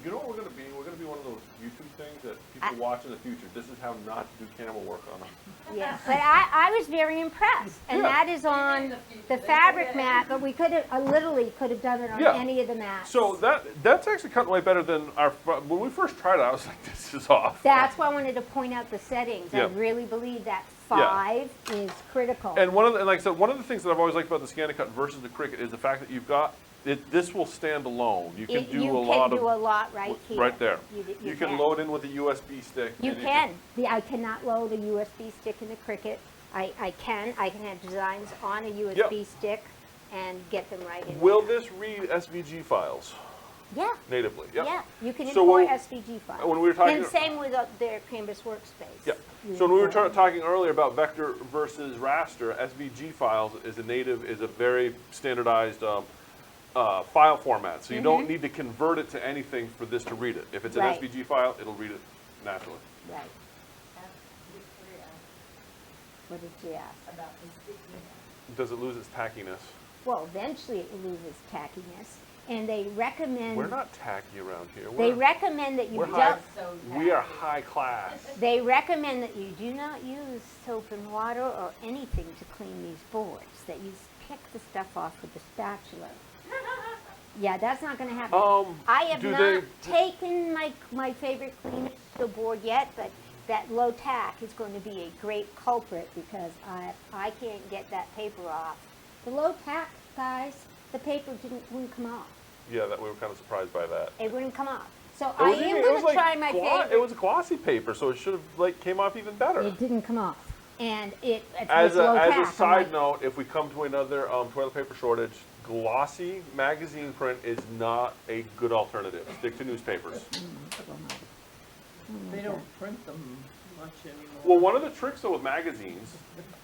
Speaker 1: You know what we're going to be? We're going to be one of those YouTube things that people watch in the future. This is how not to do camera work on them.
Speaker 2: Yeah, but I was very impressed, and
Speaker 1: Yeah.
Speaker 2: that is on the fabric mat. But we could have, literally could have done it on
Speaker 1: Yeah.
Speaker 2: any of the mats.
Speaker 1: So that's actually cutting way better than when we first tried it. I was like, this is off.
Speaker 2: That's why I wanted to point out the settings.
Speaker 1: Yeah.
Speaker 2: I really believe that 5 is critical.
Speaker 1: And like I said, one of the things that I've always liked about the ScanNcut versus the Cricut is the fact that you've got this will stand alone. You can do a lot
Speaker 2: right here.
Speaker 1: right there.
Speaker 2: You
Speaker 1: can load in with a USB stick.
Speaker 2: You
Speaker 1: and
Speaker 2: can. I cannot load a USB stick in the Cricut. I can have designs on a USB stick and get them right in
Speaker 1: Will
Speaker 2: there.
Speaker 1: this read SVG files
Speaker 2: Yeah.
Speaker 1: natively? Yep.
Speaker 2: Yeah, you can
Speaker 1: So
Speaker 2: import
Speaker 1: when-
Speaker 2: SVG files.
Speaker 1: when we were talking-
Speaker 2: And same with their Canvas Workspace.
Speaker 1: Yeah.
Speaker 2: You
Speaker 1: So when we were
Speaker 2: import them.
Speaker 1: talking earlier about vector versus raster, SVG files is a very standardized file format. So you don't need to convert it to anything for this to read it. If it's an
Speaker 2: Right.
Speaker 1: SVG file, it'll read it naturally.
Speaker 2: Right.
Speaker 3: Ask Victoria
Speaker 2: What did you ask?
Speaker 3: about the stickiness.
Speaker 1: Does it lose its tackiness?
Speaker 2: Well, eventually it loses tackiness. and they recommend.
Speaker 1: We're not tacky around here.
Speaker 2: They
Speaker 1: We're,
Speaker 2: recommend that you
Speaker 1: we're
Speaker 2: don't.
Speaker 1: high,
Speaker 3: So
Speaker 1: we are
Speaker 3: tacky.
Speaker 1: high class.
Speaker 2: They recommend that you do not use soap and water or anything to clean these boards. That you pick the stuff off with the spatula. Yeah, that's not going to happen. I have
Speaker 1: do
Speaker 2: not
Speaker 1: they-
Speaker 2: taken my favorite cleaner to the board yet, but that low tack is going to be a great culprit because I can't get that paper off. The low tack, guys, the paper wouldn't come off.
Speaker 1: Yeah, that we were kind of surprised by that.
Speaker 2: It wouldn't come off. So
Speaker 1: It
Speaker 2: I
Speaker 1: was
Speaker 2: am
Speaker 1: even- it
Speaker 2: going
Speaker 1: was
Speaker 2: to
Speaker 1: like
Speaker 2: try my
Speaker 1: It
Speaker 2: favorite.
Speaker 1: was a glossy paper, so it should have like came off even better.
Speaker 2: It didn't come off, and it's
Speaker 1: As
Speaker 2: low
Speaker 1: a
Speaker 2: tack. I'm
Speaker 1: side
Speaker 2: like,
Speaker 1: note, if we come to another toilet paper shortage, glossy magazine print is not a good alternative. Stick to newspapers.
Speaker 5: They don't print them much anymore.
Speaker 1: Well, one of the tricks though with magazines,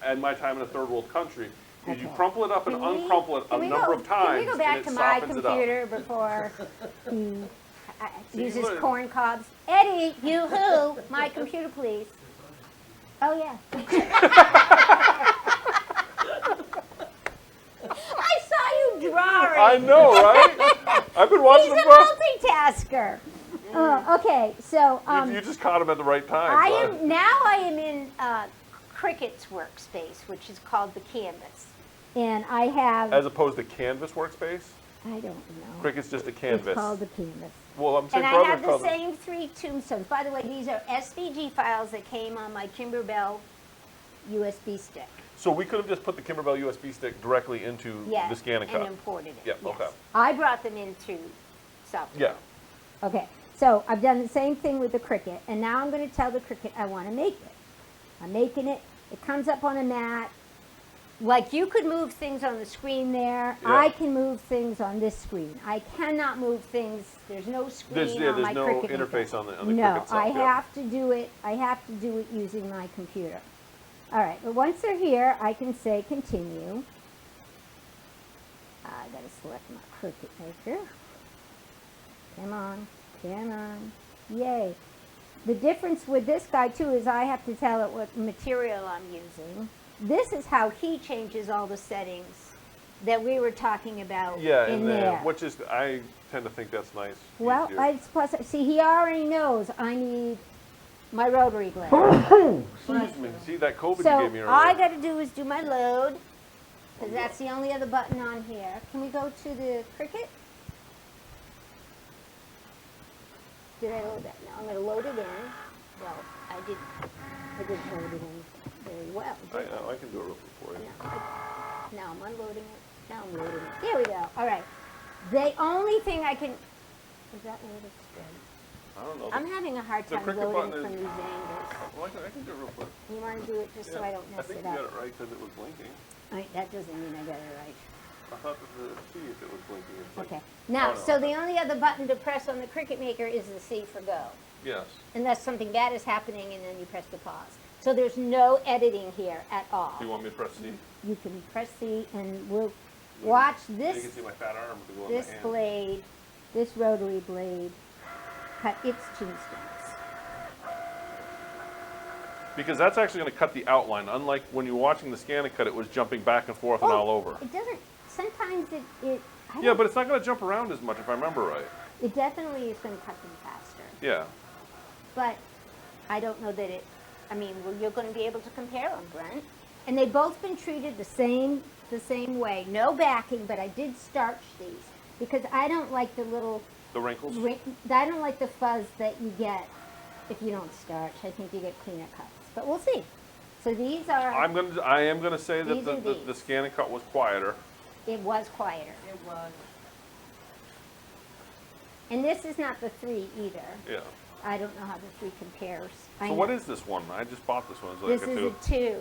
Speaker 1: and my time in a third world country, is you
Speaker 2: Okay.
Speaker 1: crumple it up and
Speaker 2: Can we-
Speaker 1: uncrumple it a
Speaker 2: can we
Speaker 1: number
Speaker 2: go-
Speaker 1: of times,
Speaker 2: Can we go back
Speaker 1: and
Speaker 2: to
Speaker 1: it
Speaker 2: my
Speaker 1: softens it up.
Speaker 2: computer before he
Speaker 1: See,
Speaker 2: uses
Speaker 1: look.
Speaker 2: corn cobs? Eddie, you who? My computer, please. Oh, yeah. I saw you drawing.
Speaker 1: I know, right? I've been watching
Speaker 2: He's
Speaker 1: them
Speaker 2: a
Speaker 1: for.
Speaker 2: multitasker. Okay, so
Speaker 1: You just caught him at the right time.
Speaker 2: I
Speaker 1: bud.
Speaker 2: am in Cricut's workspace, which is called the Canvas, and I have.
Speaker 1: As opposed to Canvas workspace,
Speaker 2: I don't know.
Speaker 1: Cricut's just a canvas.
Speaker 2: It's called the Canvas.
Speaker 1: Well, I'm saying
Speaker 2: And
Speaker 1: for
Speaker 2: I
Speaker 1: other
Speaker 2: have the
Speaker 1: colors.
Speaker 2: same 3 tombstones. By the way, these are SVG files that came on my Kimberbell USB stick.
Speaker 1: So we could have just put the Kimberbell USB stick directly into
Speaker 2: Yes,
Speaker 1: the ScanNcut.
Speaker 2: and imported it.
Speaker 1: Yeah,
Speaker 2: yes.
Speaker 1: okay.
Speaker 2: I brought them into South
Speaker 1: Yeah.
Speaker 2: Okay, so I've done the same thing with the Cricut, and now I'm going to tell the Cricut I want to make it. I'm making it. It comes up on a mat. Like you could move things on the screen there.
Speaker 1: Yeah.
Speaker 2: I can move things on this screen. I cannot move things. There's no screen
Speaker 1: There's
Speaker 2: on my
Speaker 1: no
Speaker 2: Cricut
Speaker 1: interface
Speaker 2: maker.
Speaker 1: on the
Speaker 2: No,
Speaker 1: Cricut itself.
Speaker 2: I
Speaker 1: yeah.
Speaker 2: have to do it. I have to do it using my computer. All right, but once they're here, I can say continue. I got to select my Cricut maker. Come on, come on, yay. The difference with this guy too is I have to tell it what material I'm using. This is how he changes all the settings that we were talking about
Speaker 1: Yeah,
Speaker 2: in
Speaker 1: and
Speaker 2: there.
Speaker 1: which is, I tend to think that's nice.
Speaker 2: Well,
Speaker 1: easier.
Speaker 2: I plus, see, he already knows I need my rotary blade.
Speaker 1: Excuse me. See that COVID you
Speaker 2: So
Speaker 1: gave me earlier?
Speaker 2: all I got to do is do my load, because that's the only other button on here. Can we go to the Cricut? Did I load that? No, I'm going to load it in. Well, I didn't load it in very well. did
Speaker 1: I can do it real quick for you.
Speaker 2: Now I'm unloading it. Now I'm loading it. There we go. All right. The only thing I can... Is that loaded still?
Speaker 1: I don't know.
Speaker 2: I'm having a hard
Speaker 1: The
Speaker 2: time
Speaker 1: Cricut
Speaker 2: loading
Speaker 1: button
Speaker 2: from
Speaker 1: is-
Speaker 2: these angles.
Speaker 1: Well, I can do it real quick.
Speaker 2: You want to do it just so I don't
Speaker 1: I
Speaker 2: mess
Speaker 1: think
Speaker 2: it
Speaker 1: you got
Speaker 2: up?
Speaker 1: it right because it was blinking.
Speaker 2: All right, that doesn't mean I got it right.
Speaker 1: I thought that the C, if it was blinking, it's like,
Speaker 2: Okay. Now,
Speaker 1: Oh, no.
Speaker 2: so the only other button to press on the Cricut Maker is the C for go.
Speaker 1: yes.
Speaker 2: Unless something bad is happening and then you press the pause. So there's no editing here at all.
Speaker 1: Do you want me to press C?
Speaker 2: You can press C and we'll watch
Speaker 1: You
Speaker 2: this,
Speaker 1: can see my fat arm to go in my
Speaker 2: this
Speaker 1: hand.
Speaker 2: blade, this rotary blade, cut its tombstones.
Speaker 1: Because that's actually going to cut the outline. Unlike when you're watching the ScanNcut, it was jumping back and forth and all over.
Speaker 2: It doesn't, sometimes I
Speaker 1: Yeah,
Speaker 2: don't-
Speaker 1: but it's not going to jump around as much if I remember right.
Speaker 2: it definitely is going to cut them faster.
Speaker 1: Yeah.
Speaker 2: But I don't know that well, you're going to be able to compare them, Brent. And they've both been treated the same way. No backing, but I did starch these because I don't like the little,
Speaker 1: The wrinkles?
Speaker 2: I don't like the fuzz that you get if you don't starch. I think you get cleaner cuts. But we'll see. So these are,
Speaker 1: I am gonna say that
Speaker 2: These
Speaker 1: the,
Speaker 2: are
Speaker 1: the,
Speaker 2: these.
Speaker 1: the ScanNcut was quieter.
Speaker 2: it was quieter.
Speaker 3: It was.
Speaker 2: And this is not the 3 either.
Speaker 1: Yeah.
Speaker 2: I don't know how the 3 compares.
Speaker 1: So what is this one? I just bought this one. It's like
Speaker 2: This
Speaker 1: a
Speaker 2: is
Speaker 1: two.
Speaker 2: a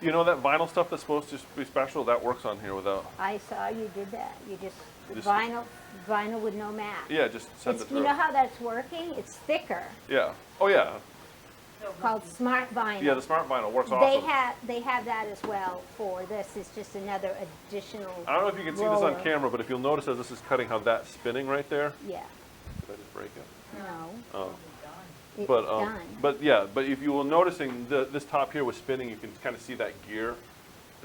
Speaker 2: 2.
Speaker 1: You know that vinyl stuff that's supposed to be special? That works on here without.
Speaker 2: I saw you did that. You just
Speaker 1: Just-
Speaker 2: vinyl with no mat.
Speaker 1: Yeah, just send
Speaker 2: It's,
Speaker 1: it
Speaker 2: you
Speaker 1: through.
Speaker 2: know how that's working? It's thicker.
Speaker 1: Yeah. Oh yeah.
Speaker 3: So
Speaker 2: Called Smart Vinyl.
Speaker 1: Yeah, the smart vinyl works
Speaker 2: they
Speaker 1: awesome.
Speaker 2: have that as well for this. It's just another additional.
Speaker 1: I don't know if you can see this
Speaker 2: roller.
Speaker 1: on camera, but if you'll notice as this is cutting, how that's spinning right there.
Speaker 2: Yeah.
Speaker 1: Did I just break it?
Speaker 2: No.
Speaker 1: Oh.
Speaker 2: It's
Speaker 1: But
Speaker 2: done.
Speaker 1: yeah, but if you were noticing this top here was spinning, you can kind of see that gear.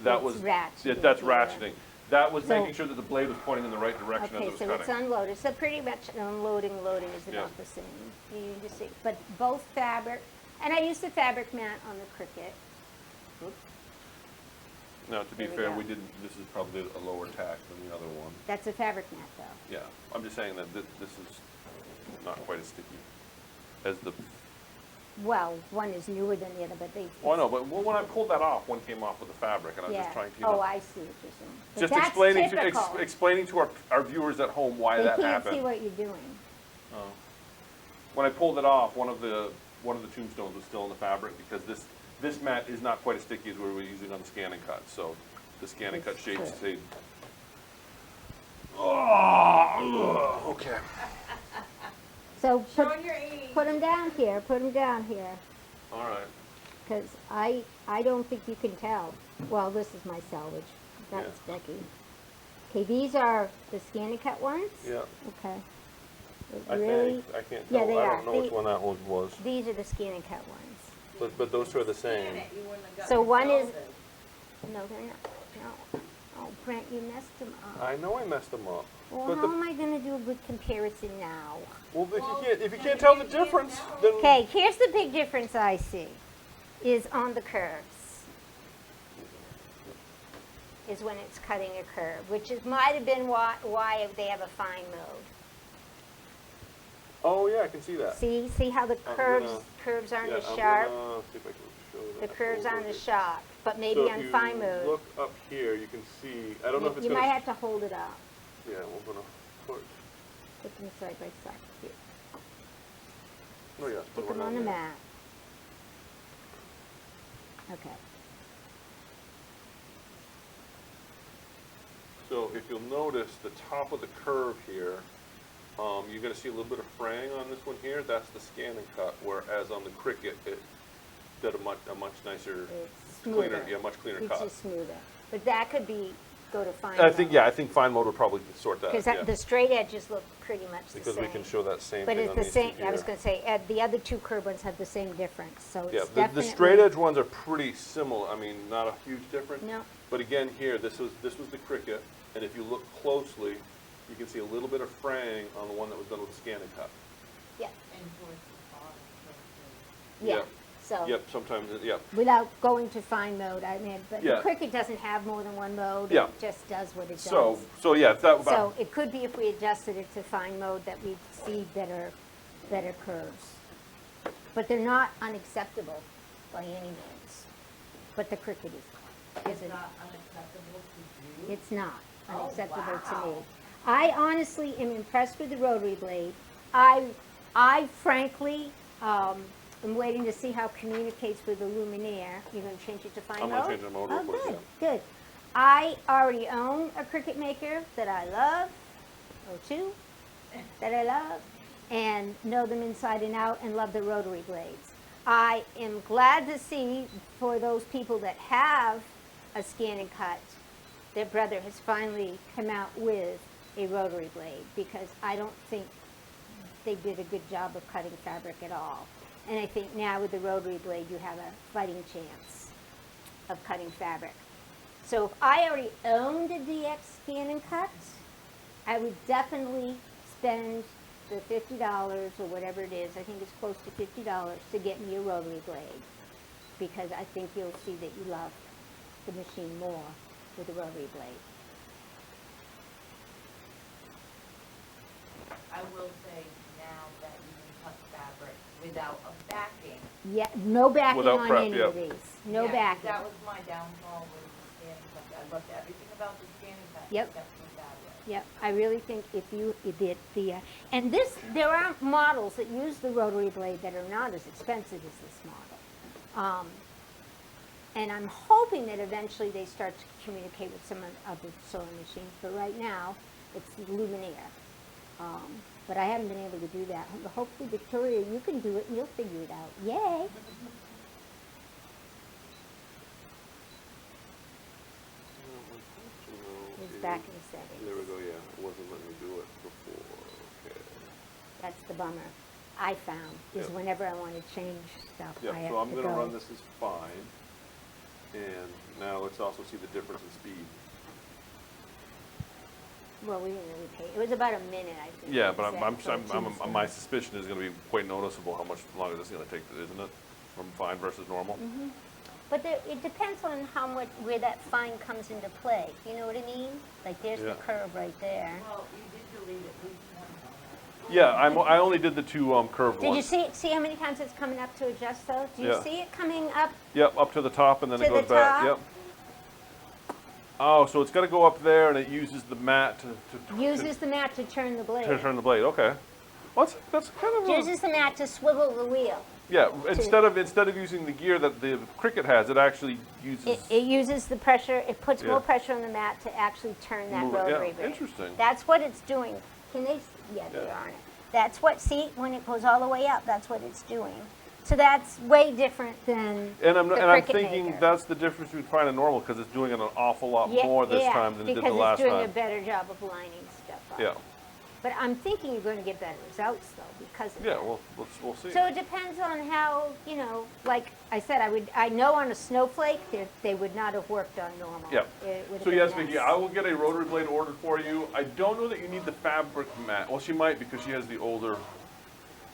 Speaker 1: That
Speaker 2: It's
Speaker 1: was
Speaker 2: ratcheting
Speaker 1: yeah, that's
Speaker 2: here.
Speaker 1: ratcheting. That was
Speaker 2: So-
Speaker 1: making sure that the blade was pointing in the right direction as
Speaker 2: Okay,
Speaker 1: it was
Speaker 2: so it's
Speaker 1: cutting.
Speaker 2: unloaded, so pretty much unloading, loading is
Speaker 1: Yeah.
Speaker 2: about the same. You just see, but both fabric, and I used the fabric mat on the Cricut. Oops,
Speaker 1: Now, to be
Speaker 2: There we
Speaker 1: fair,
Speaker 2: go.
Speaker 1: we didn't, this is probably a lower tack than the other one.
Speaker 2: that's a fabric mat though.
Speaker 1: Yeah, I'm just saying that this is not quite as sticky as the,
Speaker 2: Well, one is newer than the other, but they.
Speaker 1: oh, I know, but when I pulled that off, one came off with the fabric, and I was
Speaker 2: Yeah.
Speaker 1: just trying to,
Speaker 2: Oh, I see what you're saying. But
Speaker 1: just
Speaker 2: that's
Speaker 1: explaining to,
Speaker 2: typical.
Speaker 1: explaining to our viewers at home why
Speaker 2: They
Speaker 1: that
Speaker 2: can't see
Speaker 1: happened.
Speaker 2: what you're doing.
Speaker 1: Oh. When I pulled it off, one of the tombstones was still in the fabric, because this mat is not quite as sticky as we were using on the ScanNcut, so the ScanNcut
Speaker 2: That's
Speaker 1: shapes
Speaker 2: true.
Speaker 1: stayed. Oh, okay.
Speaker 2: So
Speaker 3: Showing your age.
Speaker 2: put them down here, put them down here,
Speaker 1: All right.
Speaker 2: because I don't think you can tell. Well, this is my salvage. That's
Speaker 1: Yeah.
Speaker 2: Becky. Okay, these are the ScanNcut ones?
Speaker 1: Yeah.
Speaker 2: Okay. It
Speaker 1: I
Speaker 2: really,
Speaker 1: think, I can't
Speaker 2: Yeah,
Speaker 1: tell,
Speaker 2: they
Speaker 1: I
Speaker 2: are.
Speaker 1: don't know which one that one was,
Speaker 2: these are the ScanNcut ones.
Speaker 1: but those two are the
Speaker 3: Scan
Speaker 1: same.
Speaker 3: it, you wouldn't have gotten
Speaker 2: So one is-
Speaker 3: salvage.
Speaker 2: No, they're not. No. Oh, Brent, you messed them up.
Speaker 1: I know I messed them up.
Speaker 2: Well,
Speaker 1: but
Speaker 2: how am I gonna do a good comparison now?
Speaker 1: Well,
Speaker 3: Well,
Speaker 1: if you
Speaker 3: then
Speaker 1: can't tell the
Speaker 3: you can't
Speaker 1: difference,
Speaker 3: tell.
Speaker 1: then.
Speaker 2: Okay, here's the big difference I see, is on the curves. Is when it's cutting a curve, which is, might have been why they have a fine mode.
Speaker 1: Oh, yeah, I can see that.
Speaker 2: See how the
Speaker 1: I'm
Speaker 2: curves,
Speaker 1: gonna-
Speaker 2: curves aren't
Speaker 1: Yeah,
Speaker 2: as
Speaker 1: I'm
Speaker 2: sharp?
Speaker 1: gonna see if I can show
Speaker 2: The
Speaker 1: that
Speaker 2: curves
Speaker 1: over
Speaker 2: aren't as
Speaker 1: here.
Speaker 2: sharp, but maybe
Speaker 1: So
Speaker 2: on
Speaker 1: if
Speaker 2: fine
Speaker 1: you
Speaker 2: mode.
Speaker 1: look up here, you can see, I don't know if it's
Speaker 2: You
Speaker 1: gonna.
Speaker 2: might have to hold it up,
Speaker 1: Yeah, we're gonna put,
Speaker 2: put them side by side. Here,
Speaker 1: oh yeah.
Speaker 2: Stick them on the mat. Okay.
Speaker 1: So if you'll notice, the top of the curve here, you're gonna see a little bit of fraying on this one here, that's the ScanNcut, whereas on the Cricut, it did a much nicer,
Speaker 2: It's
Speaker 1: cleaner,
Speaker 2: smoother.
Speaker 1: yeah, much cleaner
Speaker 2: It's
Speaker 1: cut.
Speaker 2: just smoother. But that could be, go to fine
Speaker 1: I think,
Speaker 2: mode.
Speaker 1: yeah, I think fine mode would probably sort that,
Speaker 2: Because
Speaker 1: yeah.
Speaker 2: the straight edges look pretty much the same.
Speaker 1: Because we can show that same
Speaker 2: But
Speaker 1: thing
Speaker 2: it's
Speaker 1: on
Speaker 2: the
Speaker 1: these
Speaker 2: same,
Speaker 1: two
Speaker 2: I was
Speaker 1: here.
Speaker 2: gonna say, the other two curved ones have the same difference, so
Speaker 1: Yeah,
Speaker 2: it's
Speaker 1: the
Speaker 2: definitely.
Speaker 1: straight edge ones are pretty similar, I mean, not a huge difference.
Speaker 2: No.
Speaker 1: But again, here, this was the Cricut, and if you look closely, you can see a little bit of fraying on the one that was done with the ScanNcut.
Speaker 2: Yeah,
Speaker 3: And towards the bottom,
Speaker 2: yeah,
Speaker 1: Yep.
Speaker 2: so.
Speaker 1: Yep, sometimes, yep.
Speaker 2: Without going to fine mode, I mean, but the
Speaker 1: Yeah.
Speaker 2: Cricut doesn't have more than one mode.
Speaker 1: Yeah.
Speaker 2: It just does what it does.
Speaker 1: So yeah, that,
Speaker 2: So it could be if we adjusted it to fine mode that we'd see better curves. But they're not unacceptable by any means. But the Cricut
Speaker 3: It's
Speaker 2: isn't.
Speaker 3: not unacceptable to you?
Speaker 2: It's not
Speaker 3: Oh,
Speaker 2: unacceptable to me.
Speaker 3: wow.
Speaker 2: I honestly am impressed with the rotary blade. I frankly, am waiting to see how it communicates with the luminaire. You're gonna change it to fine
Speaker 1: I'm
Speaker 2: mode?
Speaker 1: gonna change the mode real
Speaker 2: Oh,
Speaker 1: quick,
Speaker 2: good,
Speaker 1: yeah.
Speaker 2: good. I already own a Cricut maker that I love, or two, that I love, and know them inside and out and love the rotary blades. I am glad to see for those people that have a ScanNcut, their brother has finally come out with a rotary blade, because I don't think they did a good job of cutting fabric at all. And I think now with the rotary blade, you have a fighting chance of cutting fabric. So if I already owned a DX ScanNcut, I would definitely spend the $50 or whatever it is, I think it's close to $50 to get me a rotary blade. Because I think you'll see that you love the machine more with a rotary blade.
Speaker 3: I will say now that you can cut fabric without a backing.
Speaker 2: Yeah, no backing
Speaker 1: Without
Speaker 2: on
Speaker 1: prep,
Speaker 2: any
Speaker 1: yeah.
Speaker 2: of these, no
Speaker 3: Yeah,
Speaker 2: backing.
Speaker 3: That was my downfall with the ScanNcut. I loved everything about the ScanNcut.
Speaker 2: Yep.
Speaker 3: Except for fabric.
Speaker 2: Yep, I really think if you did and there are models that use the rotary blade that are not as expensive as this model. And I'm hoping that eventually they start to communicate with some of the sewing machines, but right now, it's Luminaire. But I haven't been able to do that. Hopefully, Victoria, you can do it and you'll figure it out. Yay! It's back in the settings.
Speaker 1: There we go, yeah, it wasn't letting me do it before, okay.
Speaker 2: That's the bummer I found, is
Speaker 1: Yep.
Speaker 2: whenever I want to change stuff, I
Speaker 1: Yeah,
Speaker 2: have
Speaker 1: so I'm
Speaker 2: to
Speaker 1: gonna
Speaker 2: go.
Speaker 1: run this as fine, and now let's also see the difference in speed.
Speaker 2: well, we didn't really pay, it was about a minute, I think.
Speaker 1: Yeah,
Speaker 2: it
Speaker 1: but
Speaker 2: said, so Tuesday.
Speaker 1: my suspicion is gonna be quite noticeable how much longer this is gonna take, isn't it? From fine versus normal?
Speaker 2: But it depends on how much, where that fine comes into play, you know what I mean? Like, there's the
Speaker 1: Yeah.
Speaker 2: curve right there.
Speaker 3: Well, you did delete at least one though, right?
Speaker 1: Yeah, I only did the two curved
Speaker 2: Did you
Speaker 1: ones.
Speaker 2: see how many times it's coming up to adjust those? Do you
Speaker 1: Yeah.
Speaker 2: see it coming up?
Speaker 1: Yep, up to the top and then it
Speaker 2: To the
Speaker 1: goes back,
Speaker 2: top?
Speaker 1: yep. Oh, so it's gotta go up there and it uses the mat
Speaker 2: Uses the mat to turn the blade.
Speaker 1: to turn the blade, okay. Well, that's kind of a,
Speaker 2: Uses the mat to swivel the wheel.
Speaker 1: yeah, instead of using the gear that the Cricut has, it actually uses.
Speaker 2: It uses the pressure, it puts
Speaker 1: Yeah.
Speaker 2: more pressure on the mat to actually turn that
Speaker 1: Move it,
Speaker 2: rotary
Speaker 1: yeah,
Speaker 2: blade.
Speaker 1: interesting.
Speaker 2: That's what it's doing. Can they, yeah, they
Speaker 1: Yeah.
Speaker 2: are on it. That's what, see, when it goes all the way up, that's what it's doing. So that's way different than
Speaker 1: And I'm
Speaker 2: the
Speaker 1: and I'm
Speaker 2: Cricut
Speaker 1: thinking
Speaker 2: maker.
Speaker 1: that's the difference between fine and normal because it's doing it an awful lot
Speaker 2: Yeah,
Speaker 1: more this
Speaker 2: yeah,
Speaker 1: time than it did the
Speaker 2: because
Speaker 1: last
Speaker 2: it's doing a
Speaker 1: time.
Speaker 2: better job of lining stuff up.
Speaker 1: Yeah,
Speaker 2: But I'm thinking you're going to get better results though because of
Speaker 1: yeah.
Speaker 2: that.
Speaker 1: Well, we'll see.
Speaker 2: So it depends on how, you know, like I said, I know on a snowflake they would not have worked on normal.
Speaker 1: Yeah.
Speaker 2: It would have
Speaker 1: So
Speaker 2: been
Speaker 1: yes,
Speaker 2: a mess.
Speaker 1: Becky, I will get a rotary blade ordered for you. I don't know that you need the fabric mat. Well, she might because she has the older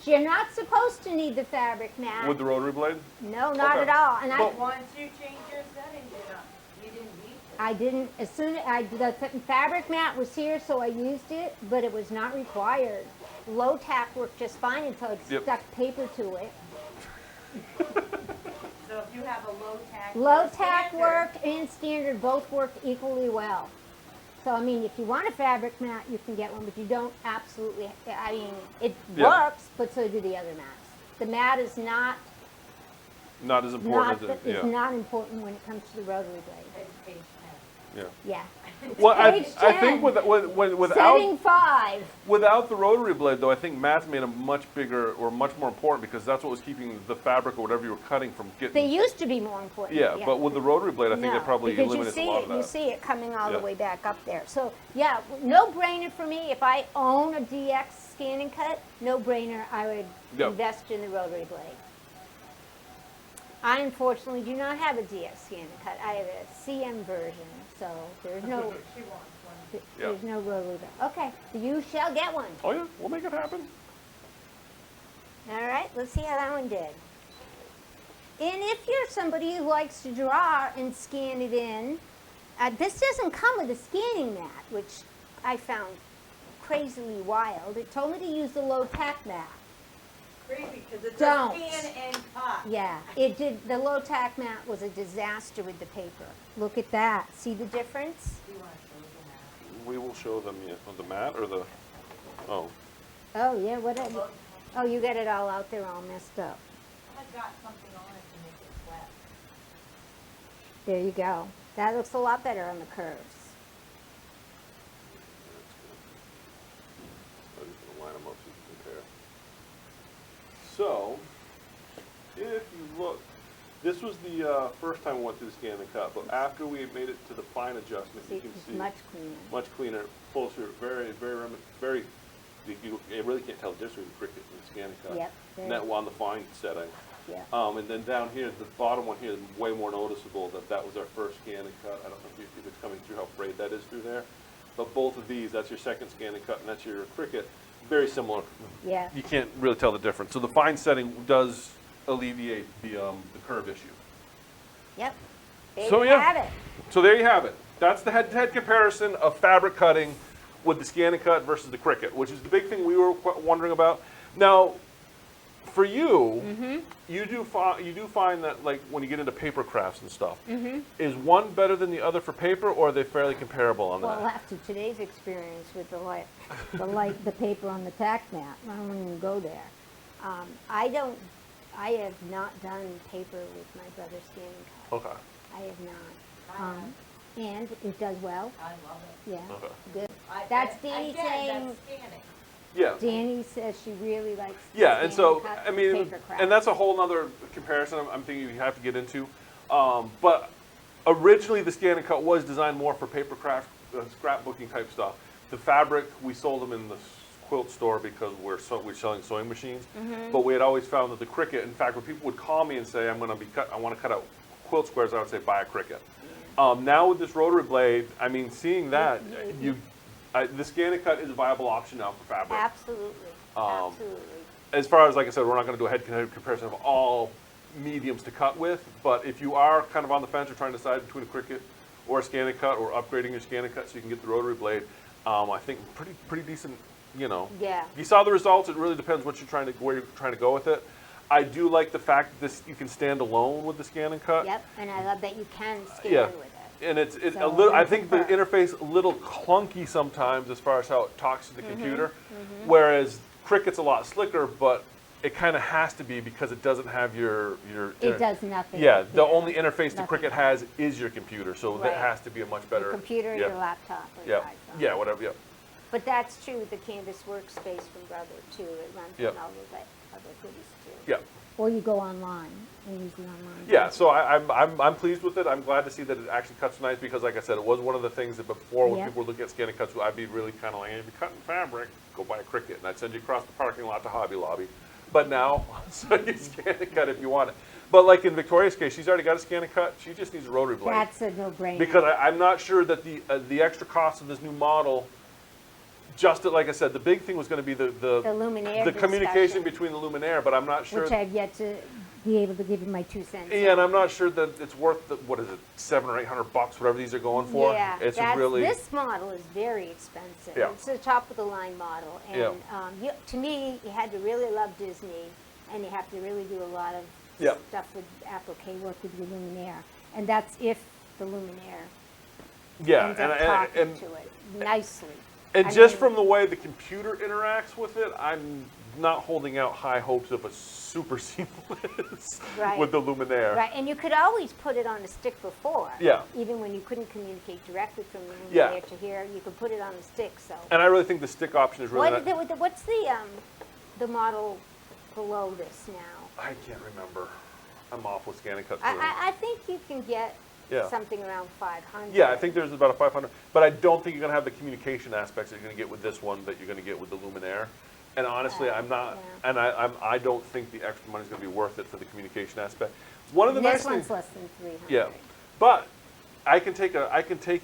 Speaker 2: You're not supposed to need the fabric mat.
Speaker 1: with the rotary blade.
Speaker 2: No, not
Speaker 1: Okay.
Speaker 2: at all. And
Speaker 1: But-
Speaker 3: Once you change your settings, you didn't need to.
Speaker 2: I didn't, as soon as, the fabric mat was here, so I used it, but it was not required. Low tack worked just fine until I
Speaker 1: Yep.
Speaker 2: stuck paper to it.
Speaker 3: So if you have a low tack.
Speaker 2: Low
Speaker 3: or
Speaker 2: tack
Speaker 3: standard,
Speaker 2: worked and standard both worked equally well. So, I mean, if you want a fabric mat, you can get one, but you don't absolutely, I mean, it
Speaker 1: Yeah.
Speaker 2: works, but so do the other mats. The mat is not,
Speaker 1: Not as important
Speaker 2: not,
Speaker 1: as it.
Speaker 2: is
Speaker 1: Yeah.
Speaker 2: not important when it comes to the rotary blade.
Speaker 3: it's page 10.
Speaker 1: Yeah.
Speaker 2: Yeah.
Speaker 1: Well, I
Speaker 2: Page
Speaker 1: think
Speaker 2: 10.
Speaker 1: without
Speaker 2: Setting 5.
Speaker 1: without the rotary blade though, I think mats made a much bigger or much more important because that's what was keeping the fabric or whatever you were cutting from
Speaker 2: They
Speaker 1: getting.
Speaker 2: used to be more important.
Speaker 1: Yeah, but with the rotary blade, I think
Speaker 2: No,
Speaker 1: it probably
Speaker 2: because
Speaker 1: eliminates
Speaker 2: you
Speaker 1: a
Speaker 2: see
Speaker 1: lot
Speaker 2: it,
Speaker 1: of that.
Speaker 2: You see it coming all the
Speaker 1: Yeah.
Speaker 2: way back up there. So, yeah, no brainer for me. If I own a DX ScanNcut, no brainer, I would
Speaker 1: Yep.
Speaker 2: invest in the rotary blade. I unfortunately do not have a DX ScanNcut. I have a CM version, so there's no
Speaker 3: She wants one.
Speaker 2: there's no rotary blade. Okay, you shall get one.
Speaker 1: Oh yeah, we'll make it happen.
Speaker 2: All right, let's see how that one did. And if you're somebody who likes to draw and scan it in, this doesn't come with a scanning mat, which I found crazily wild. It told me to use the low tack mat.
Speaker 3: Crazy, because it's
Speaker 2: Don't.
Speaker 3: a scan and cut.
Speaker 2: Yeah, it did. The low tack mat was a disaster with the paper. Look at that. See the difference?
Speaker 3: Do you want to show them that?
Speaker 1: We will show them on the mat or the. Oh,
Speaker 2: Oh yeah, what? Oh, you got it all out there, all messed up.
Speaker 3: I've got something on it to make it flat.
Speaker 2: There you go. That looks a lot better on the curves.
Speaker 1: I'm just gonna line them up so you can compare. So, if you look, this was the first time we went through the scan and cut, but after we made it to the fine adjustment,
Speaker 2: See,
Speaker 1: you can
Speaker 2: it's
Speaker 1: see
Speaker 2: much cleaner.
Speaker 1: much cleaner, closer, very. You really can't tell the difference between the Cricut and the scan and cut.
Speaker 2: Yep.
Speaker 1: And that on the fine setting.
Speaker 2: Yeah.
Speaker 1: And then down here, the bottom one here is way more noticeable that was our first scan and cut. I don't know if it's coming through how frayed that is through there. But both of these, that's your second scan and cut, and that's your Cricut, very similar.
Speaker 2: Yeah.
Speaker 1: You can't really tell the difference. So the fine setting does alleviate the curve issue.
Speaker 2: Yep. There
Speaker 1: So,
Speaker 2: you
Speaker 1: yeah.
Speaker 2: have it.
Speaker 1: So there you have it. That's the head-to-head comparison of fabric cutting with the scan and cut versus the Cricut, which is the big thing we were wondering about. Now, for you, you do find that like when you get into paper crafts and stuff, is one better than the other for paper, or are they fairly comparable on
Speaker 2: Well,
Speaker 1: that?
Speaker 2: after today's experience with the paper on the tack mat, I don't even go there. I have not done paper with my brother's scanning cut.
Speaker 1: Okay.
Speaker 2: I have not. And it does well.
Speaker 3: I love it.
Speaker 2: Yeah,
Speaker 1: Okay.
Speaker 2: good.
Speaker 3: That's
Speaker 2: Danny
Speaker 3: again,
Speaker 2: saying-
Speaker 3: that's scanning.
Speaker 1: Yeah.
Speaker 2: Danny says she really likes
Speaker 1: Yeah, and so
Speaker 2: scanning cut
Speaker 1: I mean,
Speaker 2: paper craft.
Speaker 1: and that's a whole other comparison. I'm thinking you have to get into. But originally, the scan and cut was designed more for paper craft, scrapbooking type stuff. The fabric, we sold them in the quilt store because we're selling sewing machines.
Speaker 2: Mm-hmm.
Speaker 1: But we had always found that the Cricut, in fact, when people would call me and say, I want to cut out quilt squares, I would say buy a Cricut. Now with this rotary blade, I mean, seeing that, The ScanNcut is a viable option now for fabric.
Speaker 2: Absolutely, absolutely.
Speaker 1: As far as, like I said, we're not going to do a head-to-head comparison of all mediums to cut with, but if you are kind of on the fence or trying to decide between a Cricut or a ScanNcut or upgrading your ScanNcut so you can get the rotary blade, I think pretty decent, you know.
Speaker 2: Yeah.
Speaker 1: You saw the results. It really depends what where you're trying to go with it. I do like the fact that you can stand alone with the ScanNcut.
Speaker 2: Yep, and I love that you can scan
Speaker 1: Yeah.
Speaker 2: with it.
Speaker 1: And it's
Speaker 2: So
Speaker 1: a little. I
Speaker 2: I
Speaker 1: think the
Speaker 2: concur.
Speaker 1: interface a little clunky sometimes as far as how it talks to the computer, whereas Cricut's a lot slicker, but it kind of has to be because it doesn't have your.
Speaker 2: It does nothing.
Speaker 1: Yeah, the only interface the
Speaker 2: Nothing.
Speaker 1: Cricut has is your computer, so that
Speaker 2: Right.
Speaker 1: has to be a much better.
Speaker 2: Your computer,
Speaker 1: yeah,
Speaker 2: your laptop, or
Speaker 1: yeah,
Speaker 2: your iPhone.
Speaker 1: yeah, whatever. Yeah,
Speaker 2: But that's true, the Canvas Workspace from Brother too, it runs
Speaker 1: Yep.
Speaker 2: on all those other goodies too.
Speaker 1: yeah.
Speaker 2: Or you go online and use the online.
Speaker 1: Yeah,
Speaker 2: version.
Speaker 1: so I'm pleased with it. I'm glad to see that it actually cuts nice because, like I said, it was one of the things that before when
Speaker 2: Yeah.
Speaker 1: people were looking at ScanNcuts, I'd be really kind of like, if you're cutting fabric, go buy a Cricut, and I'd send you across the parking lot to Hobby Lobby. But now, so you ScanNcut if you want it. But like in Victoria's case, she's already got a ScanNcut. She just needs a rotary blade.
Speaker 2: That's a no-brainer.
Speaker 1: Because I'm not sure that the extra cost of this new model. Just like I said, the big thing was going to be the
Speaker 2: Luminaire
Speaker 1: communication
Speaker 2: discussion.
Speaker 1: between the Luminaire, but I'm not sure.
Speaker 2: Which I've yet to be able to give you my 2 cents.
Speaker 1: Yeah, and
Speaker 2: on.
Speaker 1: I'm not sure that it's worth the, what is it, $700 or $800, whatever these are going for.
Speaker 2: Yeah,
Speaker 1: It's
Speaker 2: that's,
Speaker 1: really.
Speaker 2: this model is very expensive.
Speaker 1: Yeah.
Speaker 2: It's the top of the line model, and
Speaker 1: Yeah.
Speaker 2: to me, you had to really love Disney, and you have to really do a lot of
Speaker 1: Yeah.
Speaker 2: stuff with applique work with your Luminaire, and that's if the Luminaire
Speaker 1: Yeah,
Speaker 2: ends up talking to it nicely.
Speaker 1: and
Speaker 2: I
Speaker 1: just
Speaker 2: mean-
Speaker 1: from the way the computer interacts with it, I'm not holding out high hopes of a super seamless
Speaker 2: Right.
Speaker 1: with the Luminaire.
Speaker 2: Right, and you could always put it on a stick before.
Speaker 1: Yeah.
Speaker 2: Even when you couldn't communicate directly from the
Speaker 1: Yeah.
Speaker 2: Luminaire to here, you could put it on a stick. So.
Speaker 1: And I really think the stick option is really.
Speaker 2: What's the model below this now?
Speaker 1: I can't remember. I'm off with ScanNcut.
Speaker 2: I think you can get
Speaker 1: Yeah.
Speaker 2: something around 500.
Speaker 1: Yeah, I think there's about a 500, but I don't think you're going to have the communication aspects that you're going to get with this one that you're going to get with the Luminaire. And honestly, I'm not,
Speaker 2: yeah.
Speaker 1: and I don't think the extra money is going to be worth it for the communication aspect. One of the
Speaker 2: And
Speaker 1: nice
Speaker 2: this one's
Speaker 1: things,
Speaker 2: less than 300.
Speaker 1: yeah, but I can take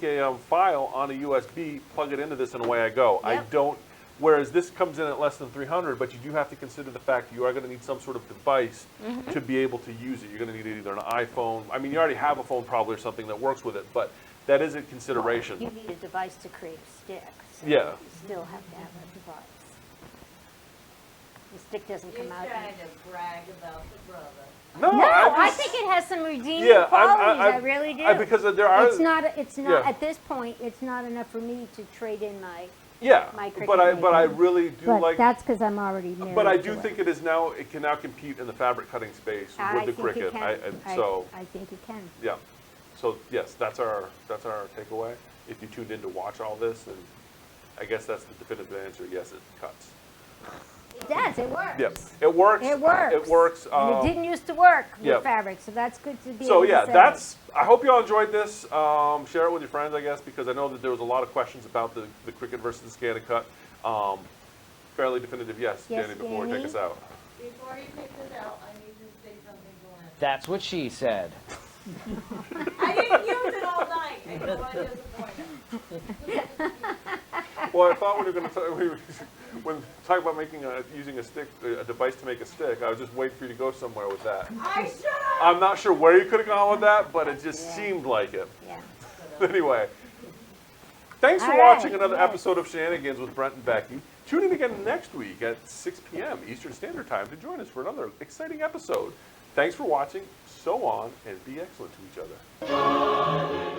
Speaker 1: a file on a USB, plug it into this, and away I go. I
Speaker 2: Yep.
Speaker 1: don't. Whereas this comes in at less than 300, but you do have to consider the fact you are going to need some sort of device
Speaker 2: Mm-hmm.
Speaker 1: to be able to use it. You're going to need either an iPhone. I mean, you already have a phone probably or something that works with it, but that is a consideration.
Speaker 2: You need a device to create a stick. So
Speaker 1: Yeah.
Speaker 2: You still have to have a device. The stick doesn't
Speaker 3: You're
Speaker 2: come out.
Speaker 3: trying to brag about the brother.
Speaker 1: No,
Speaker 2: No, I
Speaker 1: just-
Speaker 2: think it has some redeeming
Speaker 1: Yeah,
Speaker 2: qualities. I really do.
Speaker 1: because there are.
Speaker 2: It's not. It's not
Speaker 1: Yeah.
Speaker 2: at this point. It's not enough for me to trade in my.
Speaker 1: Yeah,
Speaker 2: my
Speaker 1: but I
Speaker 2: Cricut
Speaker 1: really do
Speaker 2: But
Speaker 1: like.
Speaker 2: that's because I'm already married.
Speaker 1: But I
Speaker 2: to
Speaker 1: do
Speaker 2: it.
Speaker 1: think it can now compete in the fabric cutting space
Speaker 2: I
Speaker 1: with the
Speaker 2: think it
Speaker 1: Cricut.
Speaker 2: can.
Speaker 1: So
Speaker 2: I think it can.
Speaker 1: yeah, so yes, that's our takeaway. If you tuned in to watch all this, and I guess that's the definitive answer. Yes, it cuts.
Speaker 2: It does. It works.
Speaker 1: Yep, it works.
Speaker 2: It works.
Speaker 1: It works.
Speaker 2: And it didn't used to work with
Speaker 1: yeah.
Speaker 2: fabric, so that's good to be.
Speaker 1: So
Speaker 2: able to
Speaker 1: yeah,
Speaker 2: say.
Speaker 1: that's. I hope you all enjoyed this. Share it with your friends, I guess, because I know that there was a lot of questions about the Cricut versus the ScanNcut. Fairly definitive, yes.
Speaker 2: Yes,
Speaker 1: Danny, before we take
Speaker 2: Danny?
Speaker 1: us out.
Speaker 3: Before you take this out, I need to say something to Lynn.
Speaker 4: That's what she said.
Speaker 3: I didn't use it all night. I don't want to disappoint him.
Speaker 1: Well, I thought we were going to when talk about using a stick, a device to make a stick. I was just waiting for you to go somewhere with that.
Speaker 3: I should have.
Speaker 1: I'm not sure where you could have gone with that, but it just
Speaker 2: Yeah.
Speaker 1: seemed like it.
Speaker 2: Yeah.
Speaker 1: Anyway, thanks for
Speaker 2: All right,
Speaker 1: watching another
Speaker 2: yes.
Speaker 1: episode of Shenanigans with Brent and Becky. Tune in again next week at 6 p.m. Eastern Standard Time to join us for another exciting episode. Thanks for watching. So on, and be excellent to each other.